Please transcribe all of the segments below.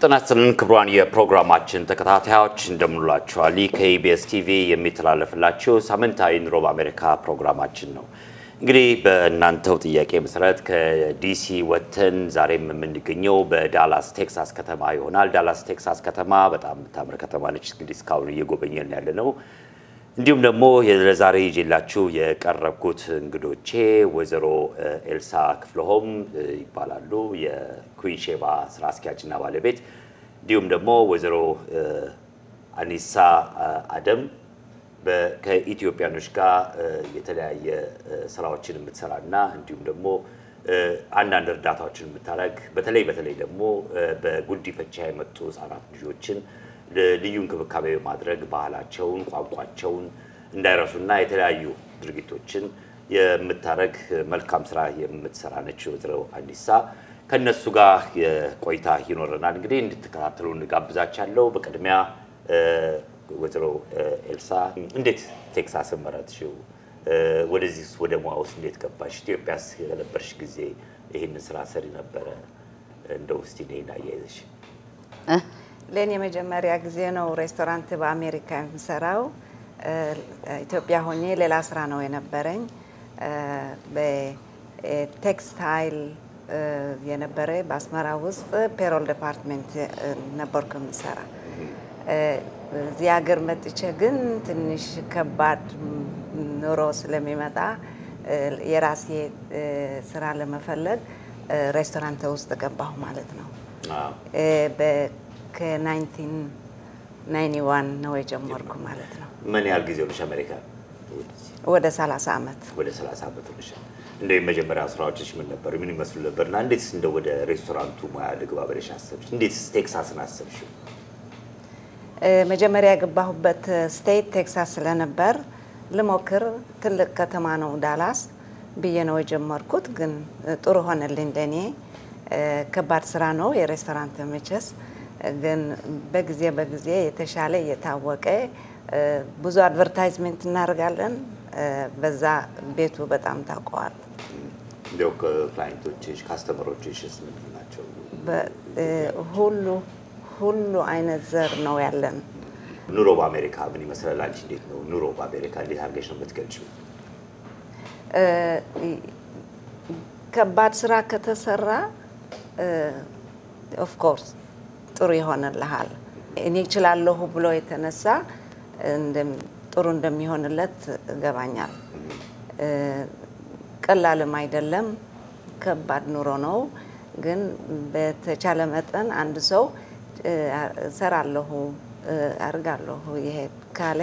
ጥናትን ክብሯን የፕሮግራማችን ተከታታዮች እንደምንላችኋል ከኢቢኤስ ቲቪ የሚተላለፍላችሁ ሳምንታዊ ኑሮ በአሜሪካ ፕሮግራማችን ነው። እንግዲህ በእናንተው ጥያቄ መሰረት ከዲሲ ወጥተን ዛሬም የምንገኘው በዳላስ ቴክሳስ ከተማ ይሆናል። ዳላስ ቴክሳስ ከተማ በጣም ታምር ከተማ ነች። እንግዲህ እስካሁን እየጎበኘን ያለነው እንዲሁም ደግሞ የዛሬ ይዤላችሁ የቀረብኩት እንግዶቼ ወይዘሮ ኤልሳ ክፍለሆም ይባላሉ የኩዊን ሼባ ስራ አስኪያጅና ባለቤት እንዲሁም ደግሞ ወይዘሮ አኒሳ አደም ከኢትዮጵያኖች ጋር የተለያየ ስራዎችን የምትሰራና እንዲሁም ደግሞ አንዳንድ እርዳታዎችን የምታደርግ በተለይ ደግሞ በጉዲፈቻ የመጡ ህጻናት ልጆችን ልዩ እንክብካቤ ማድረግ ባህላቸውን ቋንቋቸውን እንዳይረሱና የተለያዩ ድርጊቶችን የምታረግ መልካም ስራ የምትሰራ ነች ወይዘሮ አኒሳ ከነሱ ጋር የቆይታ ይኖርናል። እንግዲህ እንድትከታተሉ እንጋብዛችኋለሁ። በቅድሚያ ወይዘሮ ኤልሳ እንዴት ቴክሳስ መረጥሽው? ወደዚህ ወደ ሙያው እንዴት ገባሽ? ኢትዮጵያስ የነበርሽ ጊዜ ይሄን ስራ ሰሪ ነበር እንደው እስቲ ነይና ያይዘሽ። ለኔ መጀመሪያ ጊዜ ነው ሬስቶራንት በአሜሪካ የምሰራው። ኢትዮጵያ ሆኜ ሌላ ስራ ነው የነበረኝ በቴክስታይል የነበረ በአስመራ ውስጥ ፔሮል ዲፓርትመንት ነበርኩ የምሰራ። እዚህ ሀገር መጥቼ ግን ትንሽ ከባድ ኑሮ ስለሚመጣ የራሴ ስራ ለመፈለግ ሬስቶራንት ውስጥ ገባሁ ማለት ነው። ከ1991 ነው የጀመርኩ ማለት ነው። ምን ያህል ጊዜ ሆነሽ አሜሪካ? ወደ 30 አመት። ወደ 30 አመት ሆነሽ። እንደው የመጀመሪያ ስራዎችሽ ምን ነበር? ምን ይመስሉ ነበርና እንዴትስ እንደው ወደ ሬስቶራንቱ ሙያ ልግባ ብለሽ አሰብሽ? እንዴትስ ቴክሳስን አሰብሽ? መጀመሪያ የገባሁበት ስቴት ቴክሳስ ስለነበር ልሞክር ትልቅ ከተማ ነው ዳላስ ብዬ ነው የጀመርኩት። ግን ጥሩ ሆነልኝ ለኔ። ከባድ ስራ ነው የሬስቶራንት መቼስ ግን በጊዜ የተሻለ የታወቀ ብዙ አድቨርታይዝመንት እናደርጋለን። በዛ ቤቱ በጣም ታውቀዋል። እንደው ክላይንቶችሽ ካስተመሮችሽ ምን ናቸው? ሁሉ አይነት ዘር ነው ያለን። ኑሮ በአሜሪካ ምን ይመስላል? አንቺ እንዴት ነው ኑሮ በአሜሪካ እንዴት አድርገሽ ነው የምትገልጪው? ከባድ ስራ ከተሰራ ኦፍ ኮርስ ጥሩ ይሆንልሃል። እኔ እችላለሁ ብሎ የተነሳ ጥሩ እንደሚሆንለት ገባኛል። ቀላልም አይደለም፣ ከባድ ኑሮ ነው። ግን በተቻለ መጠን አንድ ሰው ሰራለሁ አርጋለሁ ይሄ ካለ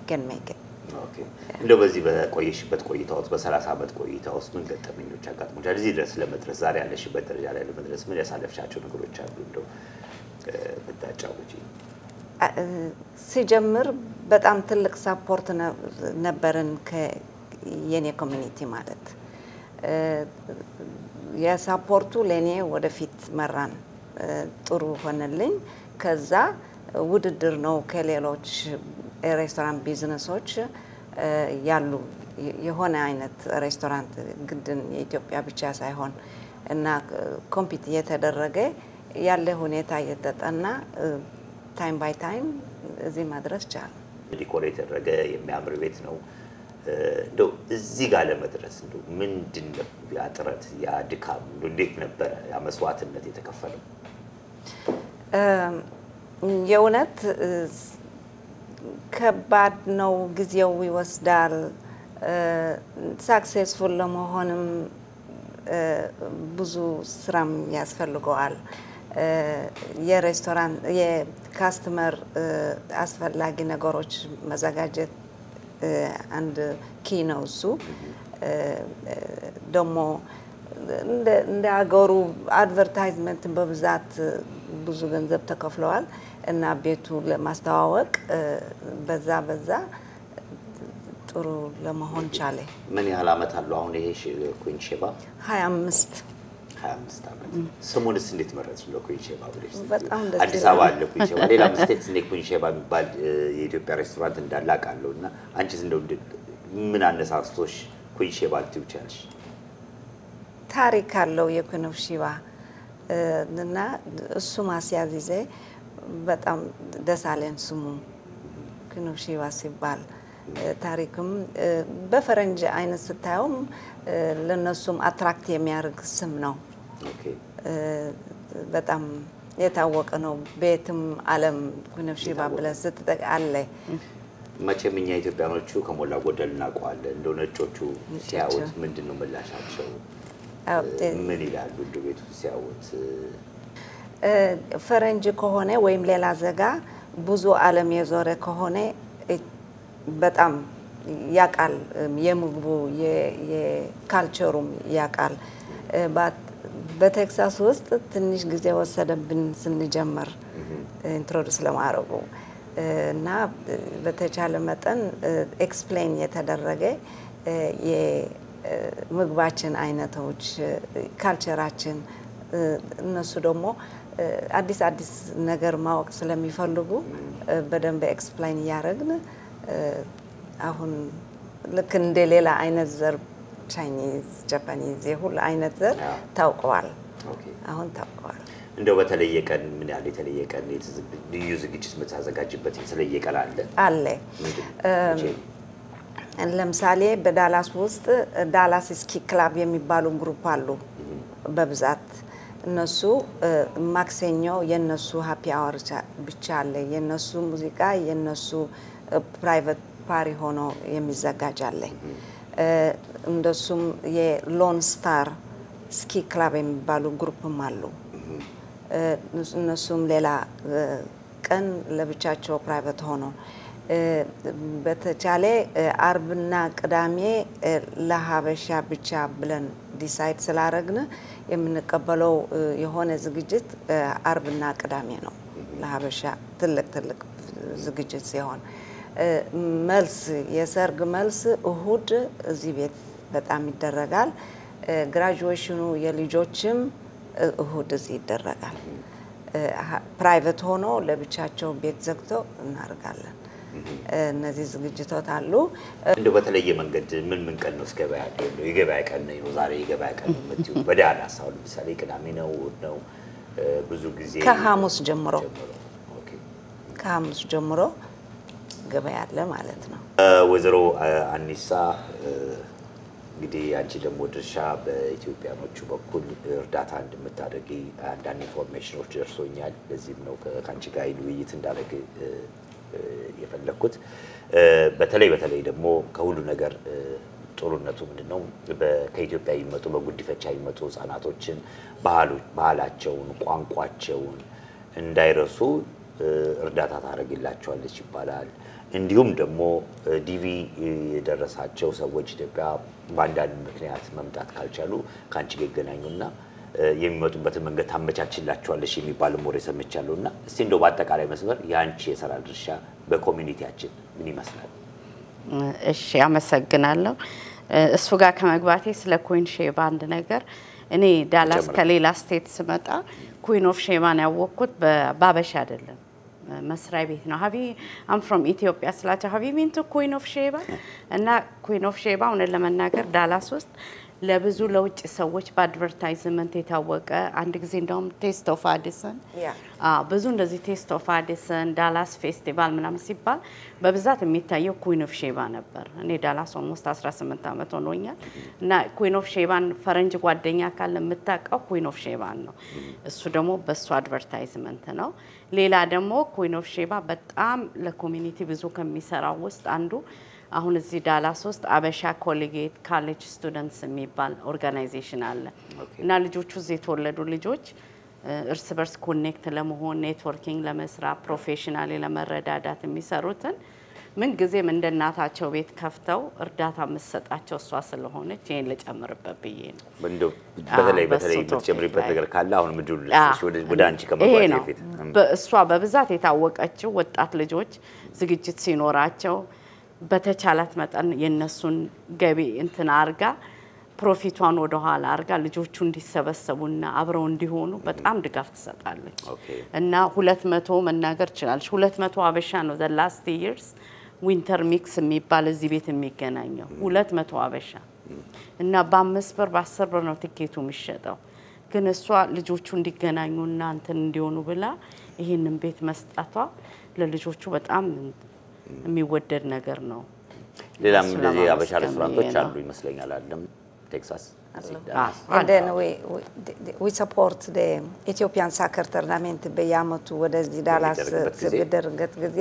can make it. ኦኬ እንደው በዚህ በቆየሽበት ቆይታው በ30 አመት ቆይታው ምን ገጠመኞች አጋጥሞሻል? እዚህ ድረስ ለመድረስ ዛሬ ያለሽበት ደረጃ ላይ ለመድረስ ምን ያሳለፍሻቸው ነገሮች አሉ? እንደው ብታጫውቺ። ሲጀምር በጣም ትልቅ ሰፖርት ነበርን ከየኔ ኮሚኒቲ ማለት የሰፖርቱ ለኔ ወደፊት መራን ጥሩ ሆነልኝ። ከዛ ውድድር ነው ከሌሎች ሬስቶራንት ቢዝነሶች ያሉ የሆነ አይነት ሬስቶራንት ግድን የኢትዮጵያ ብቻ ሳይሆን እና ኮምፒት የተደረገ ያለ ሁኔታ የተጠና ታይም ባይ ታይም እዚህ ማድረስ ቻለ። ዲኮሬት የተደረገ የሚያምር ቤት ነው። እንደው እዚህ ጋር ለመድረስ እንደው ምንድነው ያ ጥረት ያ ድካም እንዴት ነበር ያ መስዋዕትነት የተከፈለው? የእውነት ከባድ ነው፣ ጊዜው ይወስዳል። ሳክሰስፉል ለመሆንም ብዙ ስራም ያስፈልገዋል። የሬስቶራንት የካስተመር አስፈላጊ ነገሮች መዘጋጀት አንድ ኪ ነው። እሱ ደግሞ እንደ አገሩ አድቨርታይዝመንት በብዛት ብዙ ገንዘብ ተከፍለዋል እና ቤቱ ለማስተዋወቅ በዛ ጥሩ ለመሆን ቻለ። ምን ያህል አመት አለው አሁን ይሄ ኩዊን ሼባ? 25 አመት። ስሙንስ እንዴት መረጥሽ ለኩዊን ሼባ ብለሽ? በጣም ደስ አዲስ አበባ አለ ኩዊን ሼባ፣ ሌላ ስቴት እንደ ኩዊን ሼባ የሚባል የኢትዮጵያ ሬስቶራንት እንዳለ አውቃለሁና አንቺስ እንደው ምን አነሳስቶሽ ኩዊን ሼባ ልትይው ቻልሽ? ታሪክ አለው የኩዊን ሼባ እና እሱ ማስያዝ በጣም ደስ አለን ስሙ ኩዊን ኦፍ ሼባ ሲባል ታሪክም በፈረንጅ አይነት ስታዩም ለነሱም አትራክት የሚያርግ ስም ነው ኦኬ በጣም የታወቀ ነው ቤትም ዓለም ኩዊን ኦፍ ሼባ ብለህ ስትጠቃለ መቼም እኛ ኢትዮጵያኖቹ ከሞላ ጎደል እናውቀዋለን እንደው ነጮቹ ሲያዩት ምንድነው ምላሻቸው ምን ይላሉ እንደው ቤቱ ሲያዩት ፈረንጅ ከሆነ ወይም ሌላ ዘጋ ብዙ ዓለም የዞረ ከሆነ በጣም ያቃል የምግቡ የካልቸሩም ያቃል በቴክሳስ ውስጥ ትንሽ ጊዜ ወሰደብን ስንጀምር ኢንትሮዱስ ለማድረጉ እና በተቻለ መጠን ኤክስፕሌን የተደረገ የምግባችን አይነቶች ካልቸራችን እነሱ ደግሞ አዲስ ነገር ማወቅ ስለሚፈልጉ በደንብ ኤክስፕሌን ያረግን አሁን ልክ እንደ ሌላ አይነት ዘር ቻይኒዝ ጃፓኒዝ የሁሉ አይነት ዘር ታውቀዋል አሁን ታውቀዋል እንደው በተለየ ቀን ምን ያለ የተለየ ቀን ልዩ ዝግጅት መታዘጋጅበት የተለየ ቀን አለ ለምሳሌ በዳላስ ውስጥ ዳላስ ስኪ ክለብ የሚባሉ ግሩፕ አሉ በብዛት እነሱ ማክሰኞ የነሱ ሃፒ አወር ብቻ አለ የነሱ ሙዚቃ የነሱ ፕራይቬት ፓሪ ሆኖ የሚዘጋጅ አለ እንደሱም የሎን ስታር ስኪ ክለብ የሚባሉ ግሩፕም አሉ እነሱም ሌላ ቀን ለብቻቸው ፕራይቬት ሆኖ በተቻለ አርብና ቅዳሜ ለሀበሻ ብቻ ብለን ዲሳይድ ስላረግነ የምንቀበለው የሆነ ዝግጅት አርብና ቅዳሜ ነው ለሀበሻ ትልቅ ዝግጅት ሲሆን መልስ የሰርግ መልስ እሁድ እዚህ ቤት በጣም ይደረጋል ግራጁዌሽኑ የልጆችም እሁድ እዚህ ይደረጋል ፕራይቬት ሆኖ ለብቻቸው ቤት ዘግተው እናርጋለን እነዚህ ዝግጅቶች አሉ እንደው በተለየ መንገድ ምን ቀን ነው ስገበያ ያለው የገበያ ቀን ነው ዛሬ የገበያ ቀን ነው የምትዩ በዳላስ አሁን ለምሳሌ ቅዳሜ ነው ነው ብዙ ጊዜ ከሐሙስ ጀምሮ ከሐሙስ ጀምሮ ገበያ አለ ማለት ነው ወዘሮ አኒሳ እንግዲህ አንቺ ደግሞ ድርሻ በኢትዮጵያኖቹ በኩል እርዳታ እንደምታደርጊ አንዳንድ ኢንፎርሜሽኖች ደርሶኛል ለዚህም ነው ካንቺ ጋር ውይይት እንዳደረግ የፈለኩት በተለይ ደግሞ ከሁሉ ነገር ጥሩነቱ ምንድነው ከኢትዮጵያ ይመጡ በጉዲፈቻ ይመጡ ህፃናቶችን ባህላቸውን ቋንቋቸውን እንዳይረሱ እርዳታ ታደርግላቸዋለች ይባላል እንዲሁም ደግሞ ዲቪ የደረሳቸው ሰዎች ኢትዮጵያ ባንዳን ምክንያት መምጣት ካልቻሉ ካንቺ ጋር ይገናኙና የሚመጡበት መንገድ ታመቻችላቸዋለች የሚባል ሞሬ ሰምቻለሁና እስቲ እንደው በአጠቃላይ መስመር ያንቺ የሰራ ድርሻ በኮሚኒቲያችን ምን ይመስላል እሺ አመሰግናለሁ እሱ ጋር ከመግባቴ ስለ ኩዊን ሼባ አንድ ነገር እኔ ዳላስ ከሌላ ስቴት ስመጣ ኩዊን ኦፍ ሼባን ያወቅኩት በባበሻ አይደለም መስራይ ቤት ነው I'm from Ethiopia ስላቸው have you been to Queen of Sheba እና Queen of Sheba ሆነ ለመናገር ዳላስ ውስጥ ለብዙ ለውጭ ሰዎች በአድቨርታይዝመንት የታወቀ አንድ ጊዜ እንደውም ቴስት ኦፍ አዲሰን ብዙ እንደዚህ ቴስት ኦፍ አዲሰን ዳላስ ፌስቲቫል ምናምን ሲባል በብዛት የሚታየው ኩዊን ኦፍ ሼባ ነበር እኔ ዳላስ almost 18 አመት ሆኖኛል እና ኩዊን ኦፍ ሼባን ፈረንጅ ጓደኛ ካለ የምታውቀው ኩዊን ኦፍ ሼባን ነው እሱ ደግሞ በሱ አድቨርታይዝመንት ነው ሌላ ደግሞ ኩዊን ኦፍ ሼባ በጣም ለኮሚኒቲ ብዙ ከሚሰራው ውስጥ አንዱ አሁን እዚህ ዳላስ ውስጥ አበሻ ኮሌጅ ኮሌጅ ስቱደንትስ የሚባል ኦርጋናይዜሽን አለ እና ልጆቹ እዚህ ተወለዱ ልጆች እርስ በርስ ኮኔክት ለመሆን ኔትወርኪንግ ለመስራት ፕሮፌሽናሊ ለመረዳዳት የሚሰሩትን ምን ጊዜም እንደናታቸው ቤት ከፍተው እርዳታ መስጠታቸው እሷ ስለሆነች ይሄን ለጨምርበት ብዬ ነው እንደው በተለይ በተጨምሪበት ነገር ካለ አሁን ምድር ልስሽ ወደ አንቺ ከመጣው በፊት እሷ በብዛት የታወቀችው ወጣት ልጆች ዝግጅት ሲኖራቸው በተቻላት መጠን የነሱን ገቢ እንትን አርጋ ፕሮፊቷን ወደ ኋላ አርጋ ልጆቹ እንዲሰበሰቡና አብረው እንዲሆኑ በጣም ድጋፍ ትሰጣለች እና 200 መናገር ይችላል 200 አበሻ ነው the last years ዊንተር ሚክስ የሚባል እዚህ ቤት የሚገናኘው 200 አበሻ እና በ5 ብር በ10 ብር ነው ቲኬቱ የሚሸጠው ግን እሷ ልጆቹ እንዲገናኙና እንትን እንዲሆኑ ብላ ይሄንን ቤት መስጣቷ ለልጆቹ በጣም የሚወደድ ነገር ነው ሌላም እንደዚህ አበሻ ሬስቶራንቶች አሉ ይመስለኛል አይደለም ቴክሳስ and then we support the Ethiopian soccer tournament በየአመቱ ወደዚህ ዳላስ በደረገት ጊዜ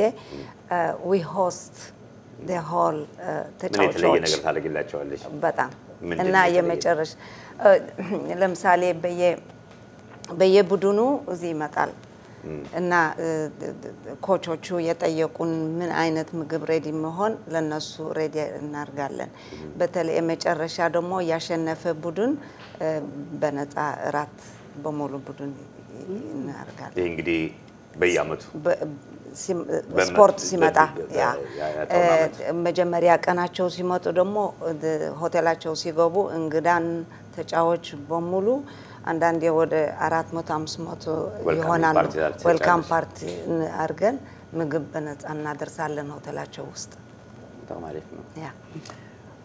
we host the whole ተጫዋቾች ምን ነገር ታደርግላቸዋለሽ በጣም እና የመጨረሻ ለምሳሌ በየቡድኑ እዚህ ይመጣል እና ኮቾቹ የጠየቁን ምን አይነት ምግብ ሬዲ መሆን ለነሱ ሬዲ እናርጋለን በተለይ የመጨረሻ ደግሞ ያሸነፈ ቡድን በነፃ ራት በሙሉ ቡድን እናርጋለን ይሄ እንግዲህ በየአመቱ ስፖርት ሲመጣ ያ መጀመሪያ ቀናቸው ሲመጡ ደግሞ ሆቴላቸው ሲገቡ እንግዳን ተጫዋቾች በሙሉ አንዳንዴ ወደ 400 500 ይሆናል ዌልካም ፓርቲ አርገን ምግብ በነፃ እናደርሳለን ሆቴላቸው ውስጥ በጣም አሪፍ ነው ያ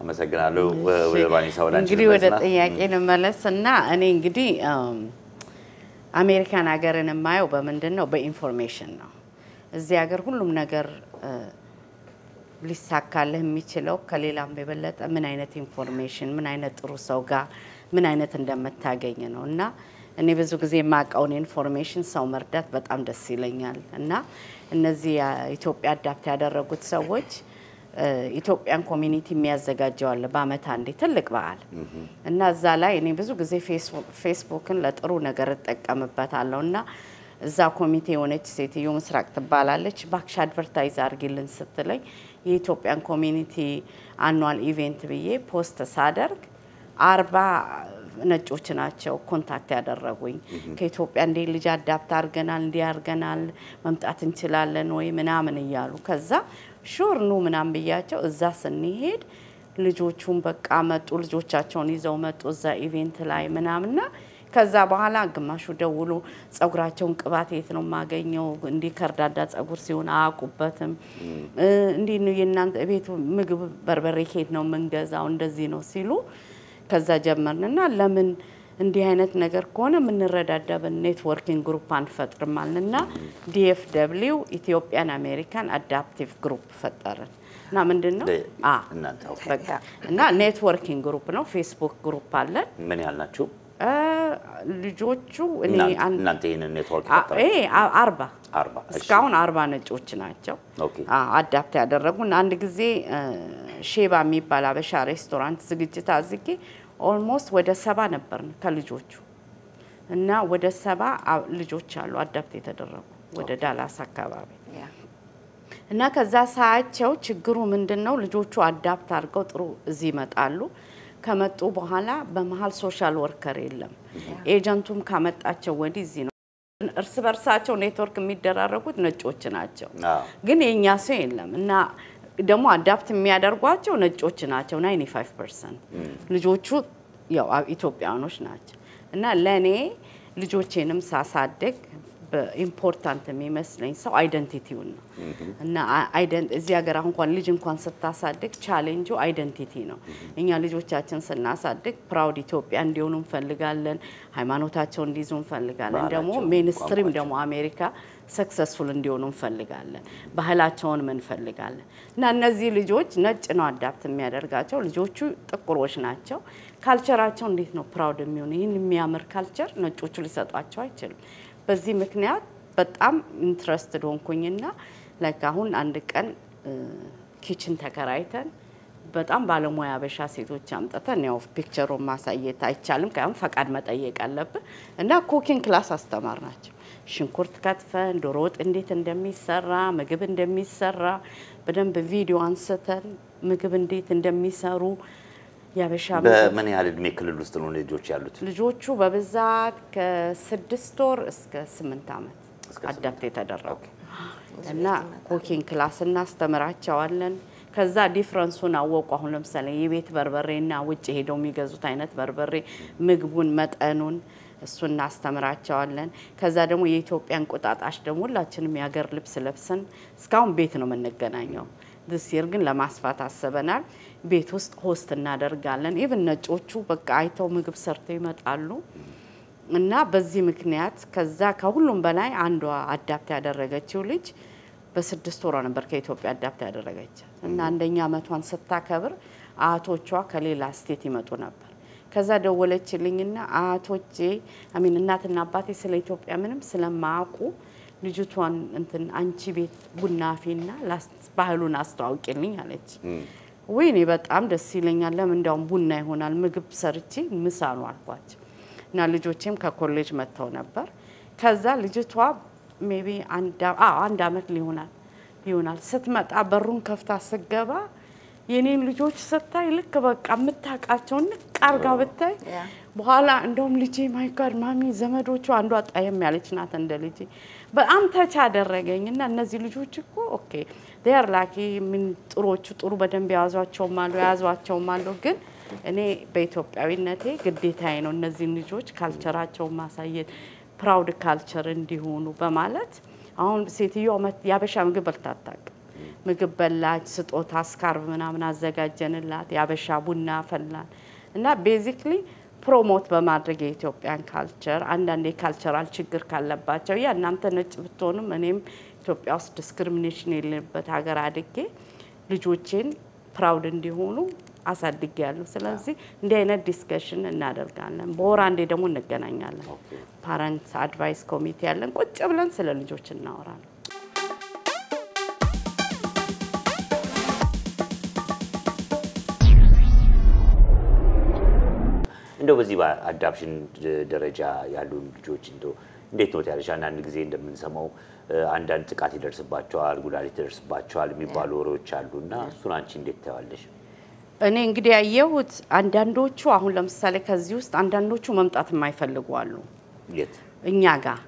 አመሰግናለሁ ወይራኒ ሳውላንቺ እንግዲህ ወደ ጥያቄ ለመለስና እኔ እንግዲህ አሜሪካን ሀገርን የማየው በምንድነው በኢንፎርሜሽን ነው እዚህ ሀገር ሁሉም ነገር ሊሳካልህ የሚችለው ከሌላም በበለጠ ምን አይነት ኢንፎርሜሽን ምን አይነት ጥሩ ሰው ጋር ምን አይነት እንደምታገኝ ነውና እኔ ብዙ ጊዜ ማቃውን ኢንፎርሜሽን ሰው መርዳት በጣም ደስ ይለኛል እና እነዚህ ኢትዮጵያ አዳፕት ያደረጉት ሰዎች ኢትዮጵያን ኮሚኒቲ የሚያዘጋጀው አለ በአመት አንዴ ትልቅ በዓል እና እዛ ላይ እኔ ብዙ ጊዜ ፌስቡክን ለጥሩ ነገር ተጠቀምበታለሁና እዛ ኮሚቴ የሆነች ሴትዮ ምስራቅ ትባላለች ባክሽ አድቨርታይዝ አርጊልን ስትለኝ የኢትዮጵያን ኮሚኒቲ አኑዋል ኢቨንት ብዬ ፖስት ሳደርግ 40 ነጮች ናቸው ኮንታክት ያደረጉኝ ከኢትዮጵያ እንደ ልጅ አዳፕት አርገናል እንዲያርገናል መምጣት እንችላለን ወይ ምናምን ይያሉ ከዛ ሹር ነው ምናምን ብያቸው እዛ ስንሄድ ልጆቹን በቃ መጡ ልጆቻቸውን ይዘው መጡ እዛ ኢቨንት ላይ ምናምንና ከዛ በኋላ ግማሹ ደውሉ ጸጉራቸውን ቅባት የት ነው ማገኘው እንዲ ከርዳዳ ጸጉር ሲሆን አቁበትም እንዲ ነው የናንተ ቤቱ ምግብ በርበሬ ኬት ነው መንገዛው እንደዚህ ነው ሲሉ ከዛ ጀመርንና ለምን እንዲህ አይነት ነገር ከሆነ ምን ረዳዳበ ኔትወርኪንግ ግሩፕ አንፈጥርማልና DFW ኢትዮጵያን አሜሪካን አዳፕቲቭ ግሩፕ ፈጠርን እና ምንድነው እና ኔትወርኪንግ ግሩፕ ነው ፌስቡክ ግሩፕ አለ ምን ያልናችሁ ልጆቹ እኔ እናንተ ይሄን ኔትወርክ ፈጠረ 40 እስካሁን 40 ነጮች ናቸው አዳፕት ያደረጉን አንድ ጊዜ ሼባ የሚባል አበሻ ሬስቶራንት ዝግጅት አዝጌ ኦልሞስት ወደ 70 ነበርን ከልጆቹ እና ወደ 70 ልጆች አሉ አዳፕት የተደረጉ ወደ ዳላስ አካባቢ እና ከዛ ሳያቸው ችግሩ ምንድነው ልጆቹ አዳፕት አድርገው ጥሩ እዚህ ይመጣሉ ከመጡ በኋላ በመሃል ሶሻል ወርከር የለም ኤጀንቱም ካመጣቸው ወዲህ እዚህ ነው እርስ በርሳቸው ኔትወርክ የሚደራረጉት ነጮች ናቸው ግን የኛ ሰው የለም እና ደግሞ አዳፕት የሚያደርጓቸው ነጮች ናቸው 95% ልጆቹ ያው ኢትዮጵያኖች ናቸው እና ለኔ ልጆቼንም ሳሳደግ በኢምፖርታንት የሚመስለኝ ሰው አይደንቲቲው ነው እና እዚህ ሀገር እንኳን ልጅ እንኳን ስታሳድግ ቻሌንጁ አይደንቲቲ ነው እኛ ልጆቻችን ስናሳድግ ፕራውድ ኢትዮጵያ እንዲሆኑ እንፈልጋለን ሃይማኖታቸውን እንዲይዙ እንፈልጋለን ደግሞ ሜንስትሪም ደግሞ አሜሪካ ሰክሰስፉል እንዲሆኑ እንፈልጋለን ባህላቸውን እንፈልጋለን እና እነዚህ ልጆች ነጭ ነው አዳፕት የሚያደርጋቸው ልጆቹ ጥቁሮች ናቸው ካልቸራቸው እንዴት ነው ፕራውድ የሚሆኑ ይሄን የሚያምር ካልቸር ነጮቹ ሊሰጧቸው አይችልም በዚህ ምክንያት በጣም ኢንትረስትድ ሆንኩኝና ላይክ አሁን አንድ ቀን ኪችን ተከራይተን በጣም ባለሙያ አበሻ ሴቶች አምጥተን ያው ፒክቸሩን ማሳየት አይቻልም ካም ፈቃድ መጠየቅ አለብን እና ኩኪንግ ክላስ አስተማርናቸው ሽንኩርት ከትፈን ዶሮ ወጥ እንዴት እንደሚሰራ ምግብ እንደሚሰራ በደንብ ቪዲዮ አንስተን ምግብ እንዴት እንደሚሰሩ ያበሻ በምን ያህል እድሜ ክልል ውስጥ ነው ልጆች ያሉት ልጆቹ በብዛት ከ6 ወር እስከ 8 አመት አዳፕት የተደረጉ እና ኩኪንግ ክላስ እናስተምራቸዋለን ከዛ ዲፈረንሱን አወቁ አሁን ለምሳሌ የቤት በርበሬና ውጭ ሄደው የሚገዙት አይነት በርበሬ ምግቡን መጠኑን እሱን እናስተምራቸዋለን ከዛ ደግሞ የኢትዮጵያን ቁጣጣሽ ደግሞ ሁላችንም ያገር ልብስ ለብሰን እስካሁን ቤት ነው የምንገናኘው this year ግን ለማስፋት አሰበናል ቤት ውስጥ ሆስት እናደርጋለን ኢቭን ነጮቹ በቃ አይተው ምግብ ሰርተው ይመጣሉ እና በዚህ ምክንያት ከዛ ከሁሉም በላይ አንዷ አዳፕት ያደረገችው ልጅ በ6 ወሯ ነበር ከኢትዮጵያ አዳፕት ያደረገቻት እና አንደኛ አመቷን ስታከብር አያቶቿ ከሌላ ስቴት ይመጡ ነበር ከዛ ደወለችልኝና አያቶቼ እናትና አባቴ ስለ ኢትዮጵያ ምንም ስለማያውቁ ልጅቷን እንትን አንቺ ቤት ቡና አፊና ባህሉን አስተዋውቂልኝ አለች ወይኔ በጣም ደስ ይለኛል ለምን እንደውም ቡና ይሆናል ምግብ ሰርቼ ምሳ ነው አልኳቸው እና ልጆቼም ከኮሌጅ መጥተው ነበር ከዛ ልጅቷ ሜቢ አንድ አመት ሊሆናል ስትመጣ በሩን ከፍታ ስገባ የኔን ልጆች ስታይ ልክ በቃ ምታቃቸው ንቃርጋ ብታይ በኋላ እንደውም ልጄ ማይ ጋድ ማሚ ዘመዶቹ አንዷ ጣየም ያለች ናት እንደ ልጄ በጣም ተቻ አደረገኝና እነዚህ ልጆች እኮ ኦኬ they are lucky ምን ጥሩ በደንብ ያዟቸው አሉ ግን እኔ በኢትዮጵያዊነቴ ግዴታዬ ነው እነዚህ ልጆች ካልቸራቸው ማሳየት ፕራውድ ካልቸር እንዲሆኑ በማለት አሁን ሴትዮ ያበሻ ምግብ በልታጣቅ ምግብ በላች ስጦታ ስካርቭ ምናምን አዘጋጀንላት ያበሻ ቡና ፈላን እና ቤዚክሊ ፕሮሞት በማድረግ የኢትዮጵያን ካልቸር አንዳንዴ ካልቸራል ችግር ካለባቸው ያ እናንተ ነጭ ብትሆንም እኔም ኢትዮጵያ ውስጥ ዲስክሪሚኔሽን የሌለበት ሀገር አድጌ ልጆቼን ፕራውድ እንዲሆኑ አሳድጌያለሁ ስለዚህ እንደ አይነት ዲስከሽን እናደርጋለን በወር አንዴ ደግሞ እንገናኛለን ፓረንት አድቫይስ ኮሚቴ ያለን ቁጭ ብለን ስለ ልጆች እናወራለን እንደው በዚህ በአዳፕሽን ደረጃ ያሉ ልጆች እንደው እንዴት ነው ያለሽ አንድ ጊዜ እንደምንሰማው አንዳንድ ጥቃት ይደርስባቸዋል ጉዳት ይደርስባቸዋል የሚባሉ ወሬዎች አሉና እሱን አንቺ እንዴት ታያለሽ እኔ እንግዲህ ያየሁት አንዳንዶቹ አሁን ለምሳሌ ከዚህ ውስጥ አንዳንዶቹ መምጣት የማይፈልጉ አሉ የት እኛ ጋር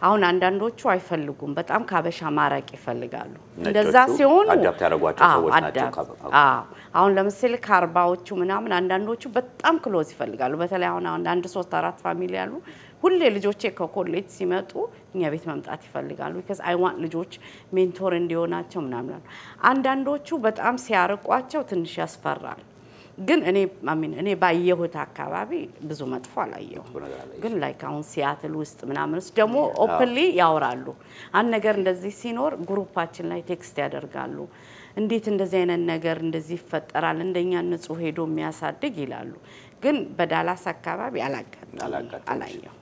አሁን አንዳንዶቹ አይፈልጉም በጣም ካበሻ ማራቅ ይፈልጋሉ እንደዛ ሲሆኑ አዳፕት ያደርጓቸው ሰዎች ናቸው አሁን ለምሳሌ ካርባዎቹ ምናምን አንዳንዶቹ በጣም ክሎዝ ይፈልጋሉ በተለይ አሁን አንድ 3-4 ፋሚሊ ያሉ ሁሌ ልጆቼ ከኮሌጅ ሲመጡ እኛ ቤት መምጣት ይፈልጋሉ because I want ልጆች ሜንቶር እንዲሆናቸው ምናምን አንዳንዶቹ በጣም ሲያርቋቸው ትንሽ ያስፈራል ግን እኔ ባየሁት አካባቢ ብዙ መጥፎ አላየሁ ግን ላይክ አሁን ሲያትል ውስጥ ምናምንስ ደግሞ ኦፕንሊ ያወራሉ አንድ ነገር እንደዚህ ሲኖር ግሩፓችን ላይ ቴክስት ያደርጋሉ እንዴት እንደዚህ አይነት ነገር እንደዚህ ይፈጠራል እንደኛ ንጹህ ሄዶ የሚያሳድግ ይላሉ ግን በዳላስ አካባቢ አላየሁ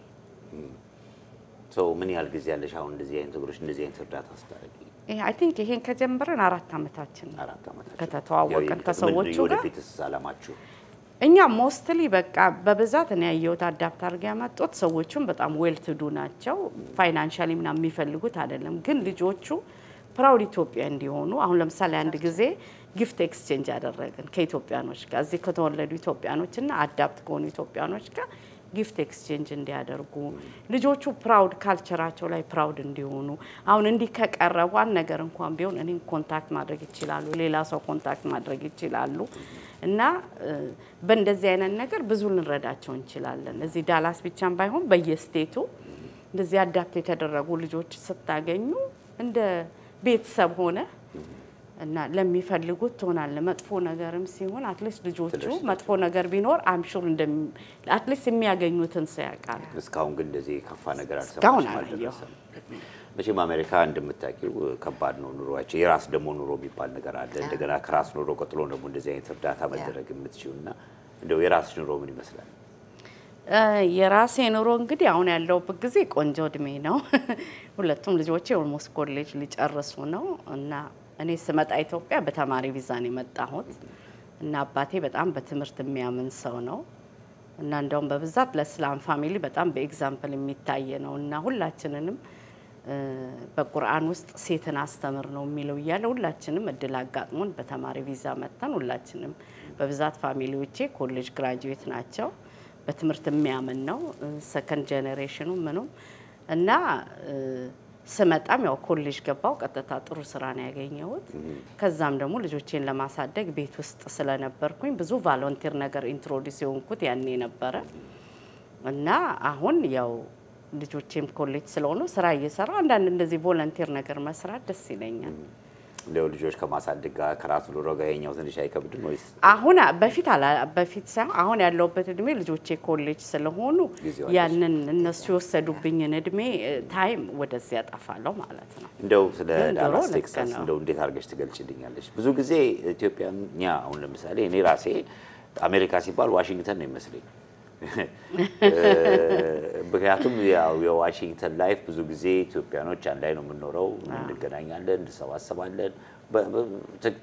so ምን ያህል ጊዜ ያለሽ አሁን እንደዚህ አይነት ነገሮች እንደዚህ አይነት እርዳታ አስተዳደግ I think ይሄን ከጀመረን 4 አመታችን ከተተዋወቀን ከሰዎቹ ጋር ወደፊትስ አላማችሁ እኛ ሞስትሊ በቃ በብዛት እኔ ያየሁት አዳፕት አድርገው ያመጡት ሰዎቹም በጣም ዌል ቱ ዱ ናቸው ፋይናንሻሊ ምናምን የሚፈልጉት አይደለም ግን ልጆቹ ፕራውድ ኢትዮጵያ እንዲሆኑ አሁን ለምሳሌ አንድ ጊዜ ጊፍት ኤክስቼንጅ ያደረግን ከኢትዮጵያኖች ጋር እዚህ ከተወለዱ ኢትዮጵያኖችና አዳፕት ከሆኑ ኢትዮጵያኖች ጋር ጊፍት ኤክስቼንጅ እንዲያደርጉ ልጆቹ ፕራውድ ካልቸራቸው ላይ ፕራውድ እንዲሆኑ አሁን እንዲ ከቀረቡ አንድ ነገር እንኳን ቢሆን እኔን ኮንታክት ማድረግ ይችላሉ ሌላ ሰው ኮንታክት ማድረግ ይችላሉ እና በእንደዚህ አይነት ነገር ብዙ ልንረዳቸው እንችላለን እዚህ ዳላስ ብቻም ባይሆን በየስቴቱ እንደዚህ አዳፕት የተደረጉ ልጆች ስታገኙ እንደ ቤተሰብ ሆነ እና ለሚፈልጉት ሆናል መጥፎ ነገርም ሲሆን አትሊስት ልጆቹ መጥፎ ነገር ቢኖር አም ሹር አትሊስት የሚያገኙትን ያቃል እስካሁን ግን እንደዚህ ከፋ ነገር አልሰማሁም መቼም አሜሪካ እንደምታውቂው ከባድ ነው ኑሮአቸው የራስ ደሞ ኑሮ የሚባል ነገር አለ እንደገና ከራስ ኑሮ ቀጥሎ ደግሞ እንደዚህ አይነት እርዳታ መደረግ የምትችሉና እንደው የራስ ኑሮ ምን ይመስላል የራሴ ኑሮ እንግዲህ አሁን ያለውበት ጊዜ ቆንጆ እድሜ ነው ሁለቱም ልጆቼ ኦልሞስት ኮሌጅ ሊጨርሱ ነው እና እኔ ስመጣ ኢትዮጵያ በተማሪ ቪዛ ነው የመጣሁት እና አባቴ በጣም በትምህርት የሚያምን ሰው ነው እና እንደውም በብዛት ለእስላም ፋሚሊ በጣም በኤግዛምፕል የሚታይ ነው እና ሁላችንንም በቁርአን ውስጥ ሴትን አስተምር ነው የሚለው ይያለ ሁላችንም እድል አጋጥሞን በተማሪ ቪዛ መጣን ሁላችንም በብዛት ፋሚሊዎቼ ኮሌጅ ግራጁዌት ናቸው በትምህርት የሚያምን ነው ሰከንድ ጄነሬሽኑ ምኑ እና ስመጣም ያው ኮሌጅ ገባው ቀጥታ ጥሩ ስራ ነው ያገኘሁት ከዛም ደግሞ ልጆቼን ለማሳደግ ቤት ውስጥ ስለነበርኩኝ ብዙ ቮለንቲር ነገር ኢንትሮዲዩስ የሆንኩት ያኔ ነበር እና አሁን ያው ልጆቼም ኮሌጅ ስለሆኑ ስራ እየሰራ አንዳንድ እንደዚህ ቮለንቲር ነገር መስራት ደስ ይለኛል ልጆች ከማሳደግ ጋር ከራሱ ኑሮ ጋር የኛው ትንሽ አይከብድም ወይስ? አሁን በፊት ሳይሆን አሁን ያለውበት እድሜ ልጆቼ ኮሌጅ ስለሆኑ ያንን እነሱ የወሰዱብኝን እድሜ ታይም ወደዚህ ያጠፋለሁ ማለት ነው። እንደው ስለ ዳላስ ቴክሳስ እንደው እንዴት አድርገሽ ትገልጪልኛለሽ? ብዙ ጊዜ ኢትዮጵያኛ አሁን ለምሳሌ እኔ ራሴ አሜሪካ ሲባል ዋሽንግተን ነው የሚመስለኝ። ምክንያቱም ያው የዋሽንግተን ላይፍ ብዙ ጊዜ ኢትዮጵያኖች አንድ ላይ ነው የምንኖረው፣ እንገናኛለን፣ እንሰባሰባለን፣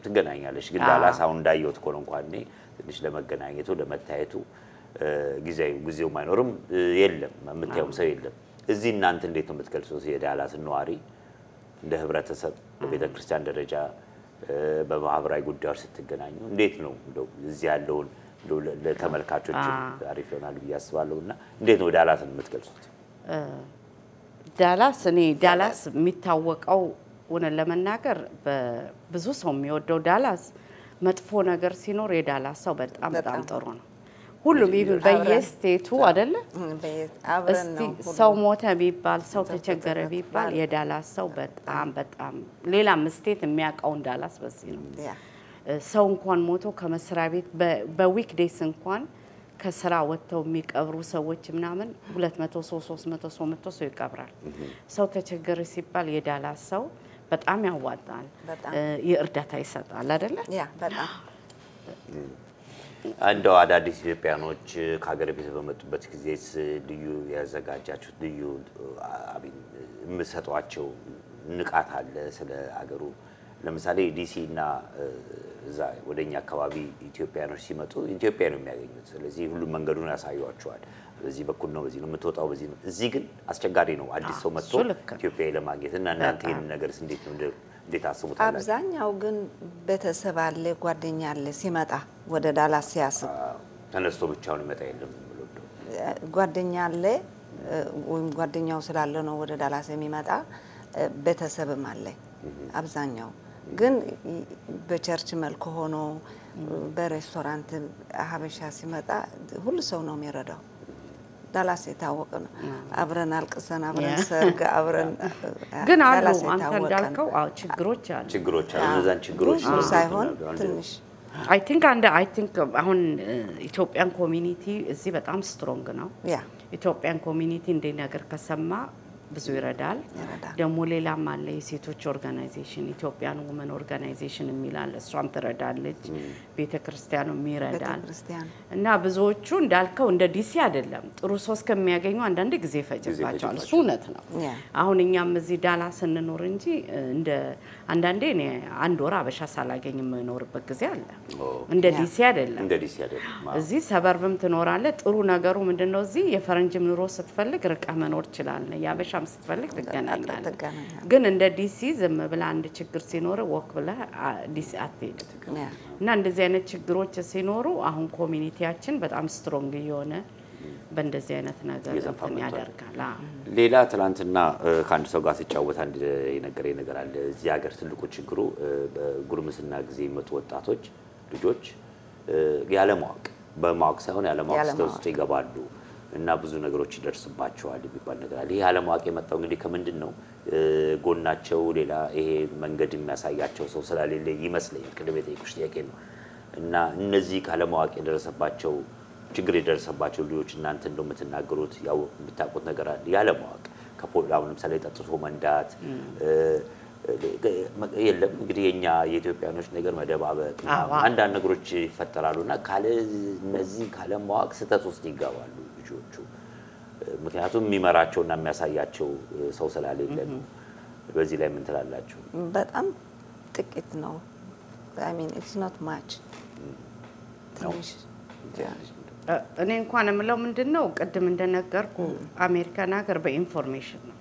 ትገናኛለሽ። ግን ዳላስ አሁን እንዳየሁት እኮ ነው እንኳን እኔ ትንሽ ለመገናኘቱ ለመታየቱ ጊዜው አይኖርም፣ የለም የምታየውም ሰው የለም። እዚህ እናንተ እንዴት ነው የምትገልጹት የዳላስን ነዋሪ እንደ ህብረተሰብ በቤተክርስቲያን ደረጃ በማህበራዊ ጉዳዮች ስትገናኙ እንዴት ነው እንደው እዚህ ያለውን ለተመልካቾች አሪፍ ይሆናል ብዬ አስባለሁና እንዴት ነው ዳላስን የምትገልጹት? ዳላስ የሚታወቀው ወነ ለመናገር በብዙ ሰው የሚወደው ዳላስ መጥፎ ነገር ሲኖር የዳላስ ሰው በጣም ጥሩ ነው። ሁሉም በየስቴቱ አይደለ? እስቲ ሰው ሞተ ቢባል ሰው ተቸገረ ቢባል የዳላስ ሰው በጣም ሌላም ስቴት የሚያውቀው ዳላስ በዚህ ነው። ሰው እንኳን ሞቶ ከመስሪያ ቤት በዊክ ዴይስ እንኳን ከስራ ወጥተው የሚቀብሩ ሰዎች ምናምን 200 ሰው 300 ሰው መጥቶ ሰው ይቀብራል። ሰው ተቸገረ ሲባል የዳላስ ሰው በጣም ያዋጣል፣ የእርዳታ ይሰጣል አይደለ? ያ በጣም እንደው አዳዲስ ኢትዮጵያኖች ከሀገር ቤት በመጡበት ጊዜስ ልዩ ያዘጋጃችሁት ልዩ የምትሰጧቸው ንቃት አለ ስለ ሀገሩ? ለምሳሌ ዲሲ እና እዛ ወደኛ አካባቢ ኢትዮጵያኖች ሲመጡ ኢትዮጵያ ነው የሚያገኙት። ስለዚህ ሁሉም መንገዱን ያሳዩዋቸዋል። በዚህ በኩል ነው በዚህ ነው የምትወጣው በዚህ ነው። እዚህ ግን አስቸጋሪ ነው አዲስ ሰው መጥቶ ኢትዮጵያዊ ለማግኘት እና እናንተ ይሄን ነገርስ እንዴት አስቡታላችሁ? አብዛኛው ግን ቤተሰብ አለ ጓደኛ አለ ሲመጣ ወደ ዳላስ ሲያስብ ተነስቶ ብቻውን ይመጣ የለም ብሎ ጓደኛ አለ ወይም ጓደኛው ስላለ ነው ወደ ዳላስ የሚመጣ ቤተሰብም አለ አብዛኛው ግን በቸርች መልኩ ሆኖ በሬስቶራንት ሀበሻ ሲመጣ ሁሉ ሰው ነው የሚረዳው። ዳላስ የታወቀ ነው። አብረን አልቅሰን አብረን ሰርግ አብረን ግን አሉ አንተ እንዳልከው ችግሮች አሉ እነዛን ችግሮች ሳይሆን ትንሽ I think አሁን ኢትዮጵያን ኮሚኒቲ እዚህ በጣም ስትሮንግ ነው። ኢትዮጵያን ኮሚኒቲ እንደ ነገር ከሰማ ብዙ ይረዳል። ደግሞ ሌላም አለ የሴቶች ኦርጋናይዜሽን ኢትዮጵያን ወመን ኦርጋናይዜሽን የሚላል እሷም ትረዳለች። ቤተክርስቲያኑም ይረዳል። እና ብዙዎቹ እንዳልከው እንደ ዲሲ አይደለም ጥሩ ሰው እስከሚያገኙ አንዳንድ ጊዜ ፈጅባቸዋል። እሱ እውነት ነው። አሁን እኛም እዚህ ዳላስ እንኖር እንጂ እንደ አንዳንዴ እኔ አንድ ወር አበሻ ሳላገኝ የምኖርበት ጊዜ አለ። እንደ ዲሲ አይደለም። እዚህ ሰበርብም ትኖራለህ። ጥሩ ነገሩ ምንድነው እዚህ የፈረንጅም ኑሮ ስትፈልግ ርቀህ መኖር ይችላል። ያበሻ ስትፈልግ ትገናኛለህ። ግን እንደ ዲሲ ዝም ብላ አንድ ችግር ሲኖር ወክ ብለ ዲሲ አትሄድም። እና እንደዚህ አይነት ችግሮች ሲኖሩ አሁን ኮሚኒቲያችን በጣም ስትሮንግ የሆነ በእንደዚህ አይነት ነገር ያደርጋል። ሌላ ትላንትና ከአንድ ሰው ጋር ሲጫወት አንድ የነገረኝ ነገር አለ። እዚህ ሀገር ትልቁ ችግሩ በጉርምስና ጊዜ የመጡ ወጣቶች ልጆች ያለማወቅ በማወቅ ሳይሆን ያለማወቅ ውስጥ ይገባሉ እና ብዙ ነገሮች ይደርስባቸዋል የሚባል ነገር አለ። ይሄ ያለማወቅ የመጣው እንግዲህ ከምንድነው ጎናቸው ሌላ ይሄ መንገድ የሚያሳያቸው ሰው ስላሌለ ይመስለኛል። ቅድም የጠየቁሽ ጥያቄ ነው። እና እነዚህ ካለማወቅ የደረሰባቸው ችግር የደረሰባቸው ልጆች እናንተ እንደው የምትናገሩት ያው የምታውቁት ነገር አለ ያለማወቅ ከፖላው ለምሳሌ ጠጥቶ መንዳት የለም እንግዲህ የኛ የኢትዮጵያኖች ነገር መደባበቅ አንዳንድ ነገሮች ይፈጠራሉና ካለ እነዚህ ካለማወቅ ስተት ውስጥ ይገባሉ ልጆቹ። ምክንያቱም የሚመራቸውና የሚያሳያቸው ሰው ስላሌለ ነው። በዚህ ላይ ምን ትላላችሁ? በጣም ጥቂት ነው። I mean it's not much. እኔ እንኳን የምለው ምንድነው ቅድም እንደነገርኩ አሜሪካን ሀገር በኢንፎርሜሽን ነው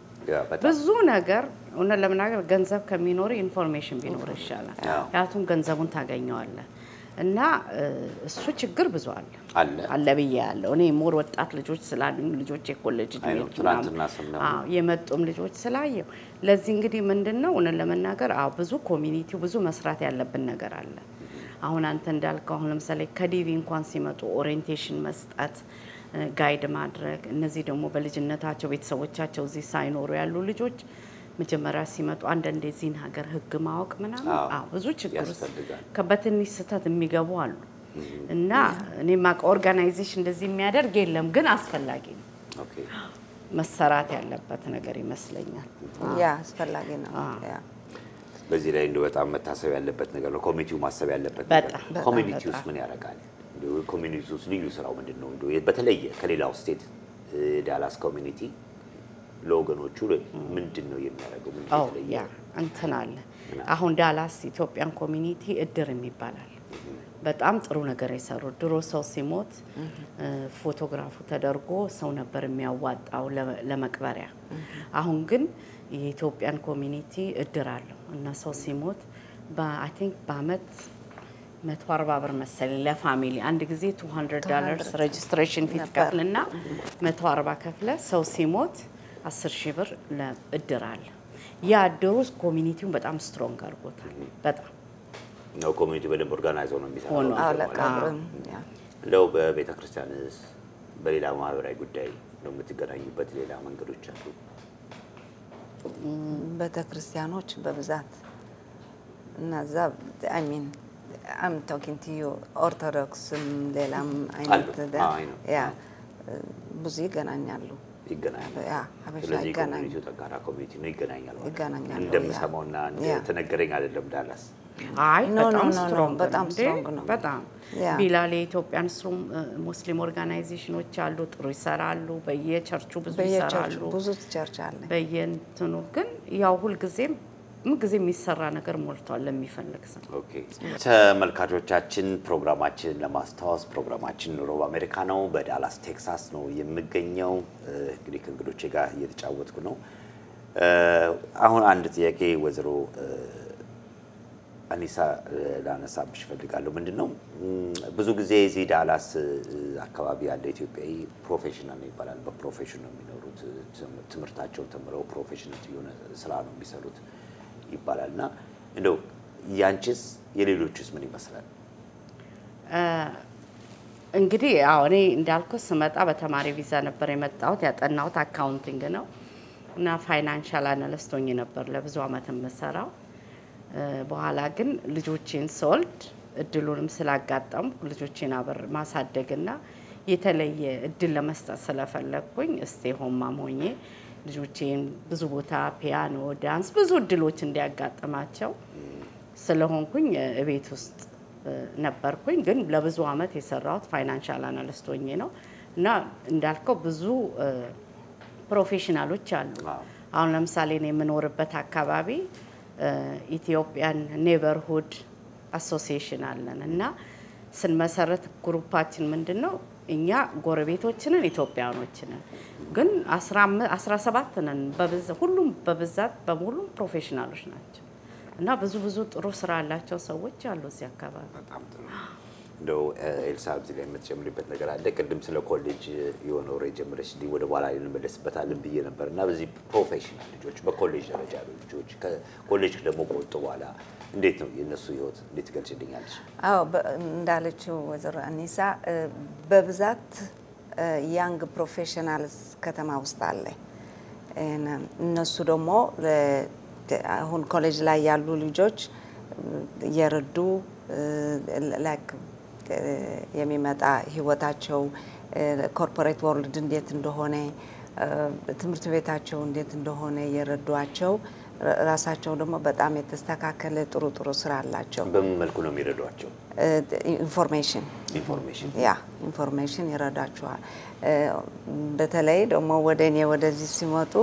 ብዙ ነገር እና ለምናገር ገንዘብ ከሚኖር ኢንፎርሜሽን ቢኖር ይሻላል። ያቱን ገንዘቡን ታገኘዋለህ እና እሱ ችግር ብዙ አለ በያለው እኔ ሞር ወጣት ልጆች ስላሉኝ ልጆች የኮሌጅ ነው የመጡም ልጆች ስላየው ለዚህ እንግዲህ ምንድነው እና ለምናገር ብዙ ኮሚኒቲው ብዙ መስራት ያለብን ነገር አለ። አሁን አንተ እንዳልከው አሁን ለምሳሌ ከዲቪ እንኳን ሲመጡ ኦሪየንቴሽን መስጠት ጋይድ ማድረግ እነዚህ ደግሞ በልጅነታቸው ቤተሰቦቻቸው እዚህ ሳይኖሩ ያሉ ልጆች መጀመሪያ ሲመጡ አንዳንዴ ዚህን ሀገር ህግ ማወቅ ምናምን ብዙ ችግር ያስፈልጋል። ከበትንሽ ስህተት የሚገቡ አሉ እና እኔ ማቅ ኦርጋናይዜሽን እንደዚህ የሚያደርግ የለም ግን አስፈላጊ ነው። ኦኬ መሰራት ያለበት ነገር ይመስለኛል። ያ አስፈላጊ ነው። ያ በዚህ ላይ እንደው በጣም መታሰብ ያለበት ነገር ነው። ኮሚኒቲው ማሰብ ያለበት ነገር ነው። ኮሚኒቲውስ ምን ያደርጋል? እንደው ኮሚኒቲውስ ልዩ ስራው ምንድነው? እንደው በተለየ ከሌላው ስቴት ዳላስ ኮሚኒቲ ለወገኖቹ ምንድነው የሚያደርገው? ምንድነው ያ እንትን አለ አሁን ዳላስ ኢትዮጵያን ኮሚኒቲ እድር የሚባላል በጣም ጥሩ ነገር የሰሩ ድሮ ሰው ሲሞት ፎቶግራፉ ተደርጎ ሰው ነበር የሚያዋጣው ለመቅበሪያ። አሁን ግን የኢትዮጵያን ኮሚኒቲ እድር አለው እና ሰው ሲሞት አይ ቲንክ በአመት 140 ብር መሰለኝ ለፋሚሊ አንድ ጊዜ $200 ሬጅስትሬሽን ፊት ከፍልና 140 ከፍለ ሰው ሲሞት 10,000 ብር ለእድር አለ። ያ እድሩስ ኮሚኒቲውን በጣም ስትሮንግ አድርጎታል። በጣም ነው ኮሚኒቲው በደንብ ኦርጋናይዝ ሆኖ የሚሰራው ያ እንደው በቤተክርስቲያንስ በሌላ ማህበራዊ ጉዳይ ነው የምትገናኙበት ሌላ መንገዶች አሉ? ቤተክርስቲያኖች በብዛት እና ዛ አይ ሚን I'm talking to you Orthodox ሌላም አይነት ያ ብዙ ይገናኛሉ። ያ ሀበሻ ይገናኛሉ። ጠንካራ ኮሚኒቲ ነው ይገናኛሉ። እንደምሰማውና እንደተነገረኝ አይደለም ዳላስ አይ በጣም ስትሮንግ ነው። በጣም ቢላል የኢትዮጵያን ሙስሊም ኦርጋናይዜሽኖች አሉ ጥሩ ይሰራሉ። በየቸርቹ ብዙ ይሰራሉ። ብዙ ቸርች አለ። በየእንትኑ ግን ያው ሁሉ ጊዜም የሚሰራ ነገር ሞልቷል ለሚፈልግ ሰው። ኦኬ ተመልካቾቻችን ፕሮግራማችንን ለማስተዋወስ ፕሮግራማችን ኑሮ በአሜሪካ ነው በዳላስ ቴክሳስ ነው የሚገኘው። እንግዲህ ከእንግዶቼ ጋር እየተጫወትኩ ነው። አሁን አንድ ጥያቄ ወዝሮ አኒሳ ላነሳብሽ ፈልጋለሁ። ምንድነው ብዙ ጊዜ እዚህ ዳላስ አካባቢ ያለ ኢትዮጵያዊ ፕሮፌሽናል ነው ይባላል። በፕሮፌሽን ነው የሚኖሩት። ትምህርታቸውን ተምረው ፕሮፌሽናል የሆነ ስራ ነው የሚሰሩት ይባላልና እንደው ያንቺስ የሌሎችስ ምን ይመስላል? እንግዲህ እኔ እንዳልኩት ስመጣ በተማሪ ቪዛ ነበር የመጣሁት። ያጠናሁት አካውንቲንግ ነው እና ፋይናንሻል አናሊስት ሆኜ ነበር ለብዙ አመት የምሰራው። በኋላ ግን ልጆቼን ሶልድ እድሉንም ስላጋጠም ልጆቼን አበር ማሳደግና የተለየ እድል ለመስጠት ስለፈለኩኝ እስቴ ሆማም ሆኜ ልጆቼን ብዙ ቦታ ፒያኖ ዳንስ ብዙ እድሎች እንዲያጋጥማቸው ስለሆንኩኝ እቤት ውስጥ ነበርኩኝ። ግን ለብዙ አመት የሰራሁት ፋይናንሻል አናሊስት ሆኜ ነው እና እንዳልከው ብዙ ፕሮፌሽናሎች አሉ። አሁን ለምሳሌ እኔ የምኖርበት አካባቢ ኢትዮጵያን ኔበርሁድ አሶሲዬሽን አለን እና ስንመሰረት ግሩፓችን ምንድነው እኛ ጎረቤቶችንን ኢትዮጵያኖችንን ግን 17 ነን። ሁሉም በብዛት በሙሉ ፕሮፌሽናሎች ናቸው እና ብዙ ጥሩ ስራ ያላቸው ሰዎች አሉ እዚህ አካባቢ። በጣም ጥሩ እንደው ኤልሳ እዚህ ላይ የምትጨምሪበት ነገር አለ? ቅድም ስለ ኮሌጅ የሆነ ወሬ ጀምረሽ ወደ በኋላ እንመለስበታለን ብዬ ነበርና በዚህ ፕሮፌሽናል ልጆች በኮሌጅ ደረጃ ያሉ ልጆች ከኮሌጅ ደግሞ ከወጡ በኋላ እንዴት ነው የነሱ ህይወት እንዴት ገልጭልኛለሽ? እንዳለችው ወዘሮ አኒሳ በብዛት ያንግ ፕሮፌሽናልስ ከተማ ውስጥ አለ። እነሱ ደግሞ አሁን ኮሌጅ ላይ ያሉ ልጆች የረዱ ላይክ የሚመጣ ህይወታቸው ኮርፖሬት ወርልድ እንዴት እንደሆነ ትምህርት ቤታቸው እንዴት እንደሆነ የረዷቸው ራሳቸው ደግሞ በጣም የተስተካከለ ጥሩ ስራ አላቸው። በምን መልኩ ነው የሚረዷቸው? ኢንፎርሜሽን ይረዳቸዋል። በተለይ ደግሞ ወደኔ ወደዚህ ሲመጡ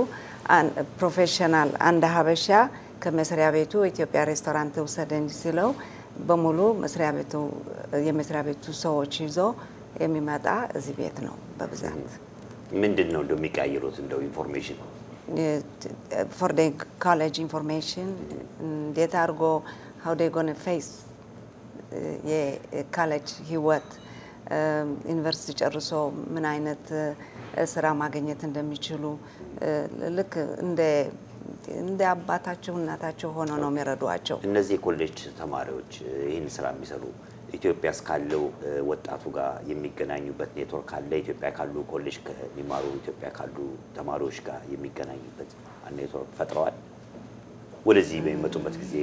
ፕሮፌሽናል አንድ ሀበሻ ከመስሪያ ቤቱ ኢትዮጵያ ሬስቶራንት ወሰደኝ ሲለው በሙሉ የመስሪያ ቤቱ ሰዎች ይዞ የሚመጣ እዚህ ቤት ነው በብዛት። ምንድነው እንደሚቀያየሩት እንደው ኢንፎርሜሽን for the college information እንዴት አድርጎ how they going to face የኮሌጅ ህይወት ዩኒቨርሲቲ ጨርሶ ምን አይነት ስራ ማግኘት እንደሚችሉ ልክ እንደ አባታቸው እናታቸው ሆኖ ነው የሚረዷቸው። እነዚህ ኮሌጅ ተማሪዎች ይህን ስራ የሚሰሩ ኢትዮጵያ እስካለው ወጣቱ ጋር የሚገናኙበት ኔትወርክ አለ? ኢትዮጵያ ካሉ ኮሌጅ ከሚማሩ ኢትዮጵያ ካሉ ተማሪዎች ጋር የሚገናኙበት ኔትወርክ ፈጥረዋል? ወደዚህ በሚመጡበት ጊዜ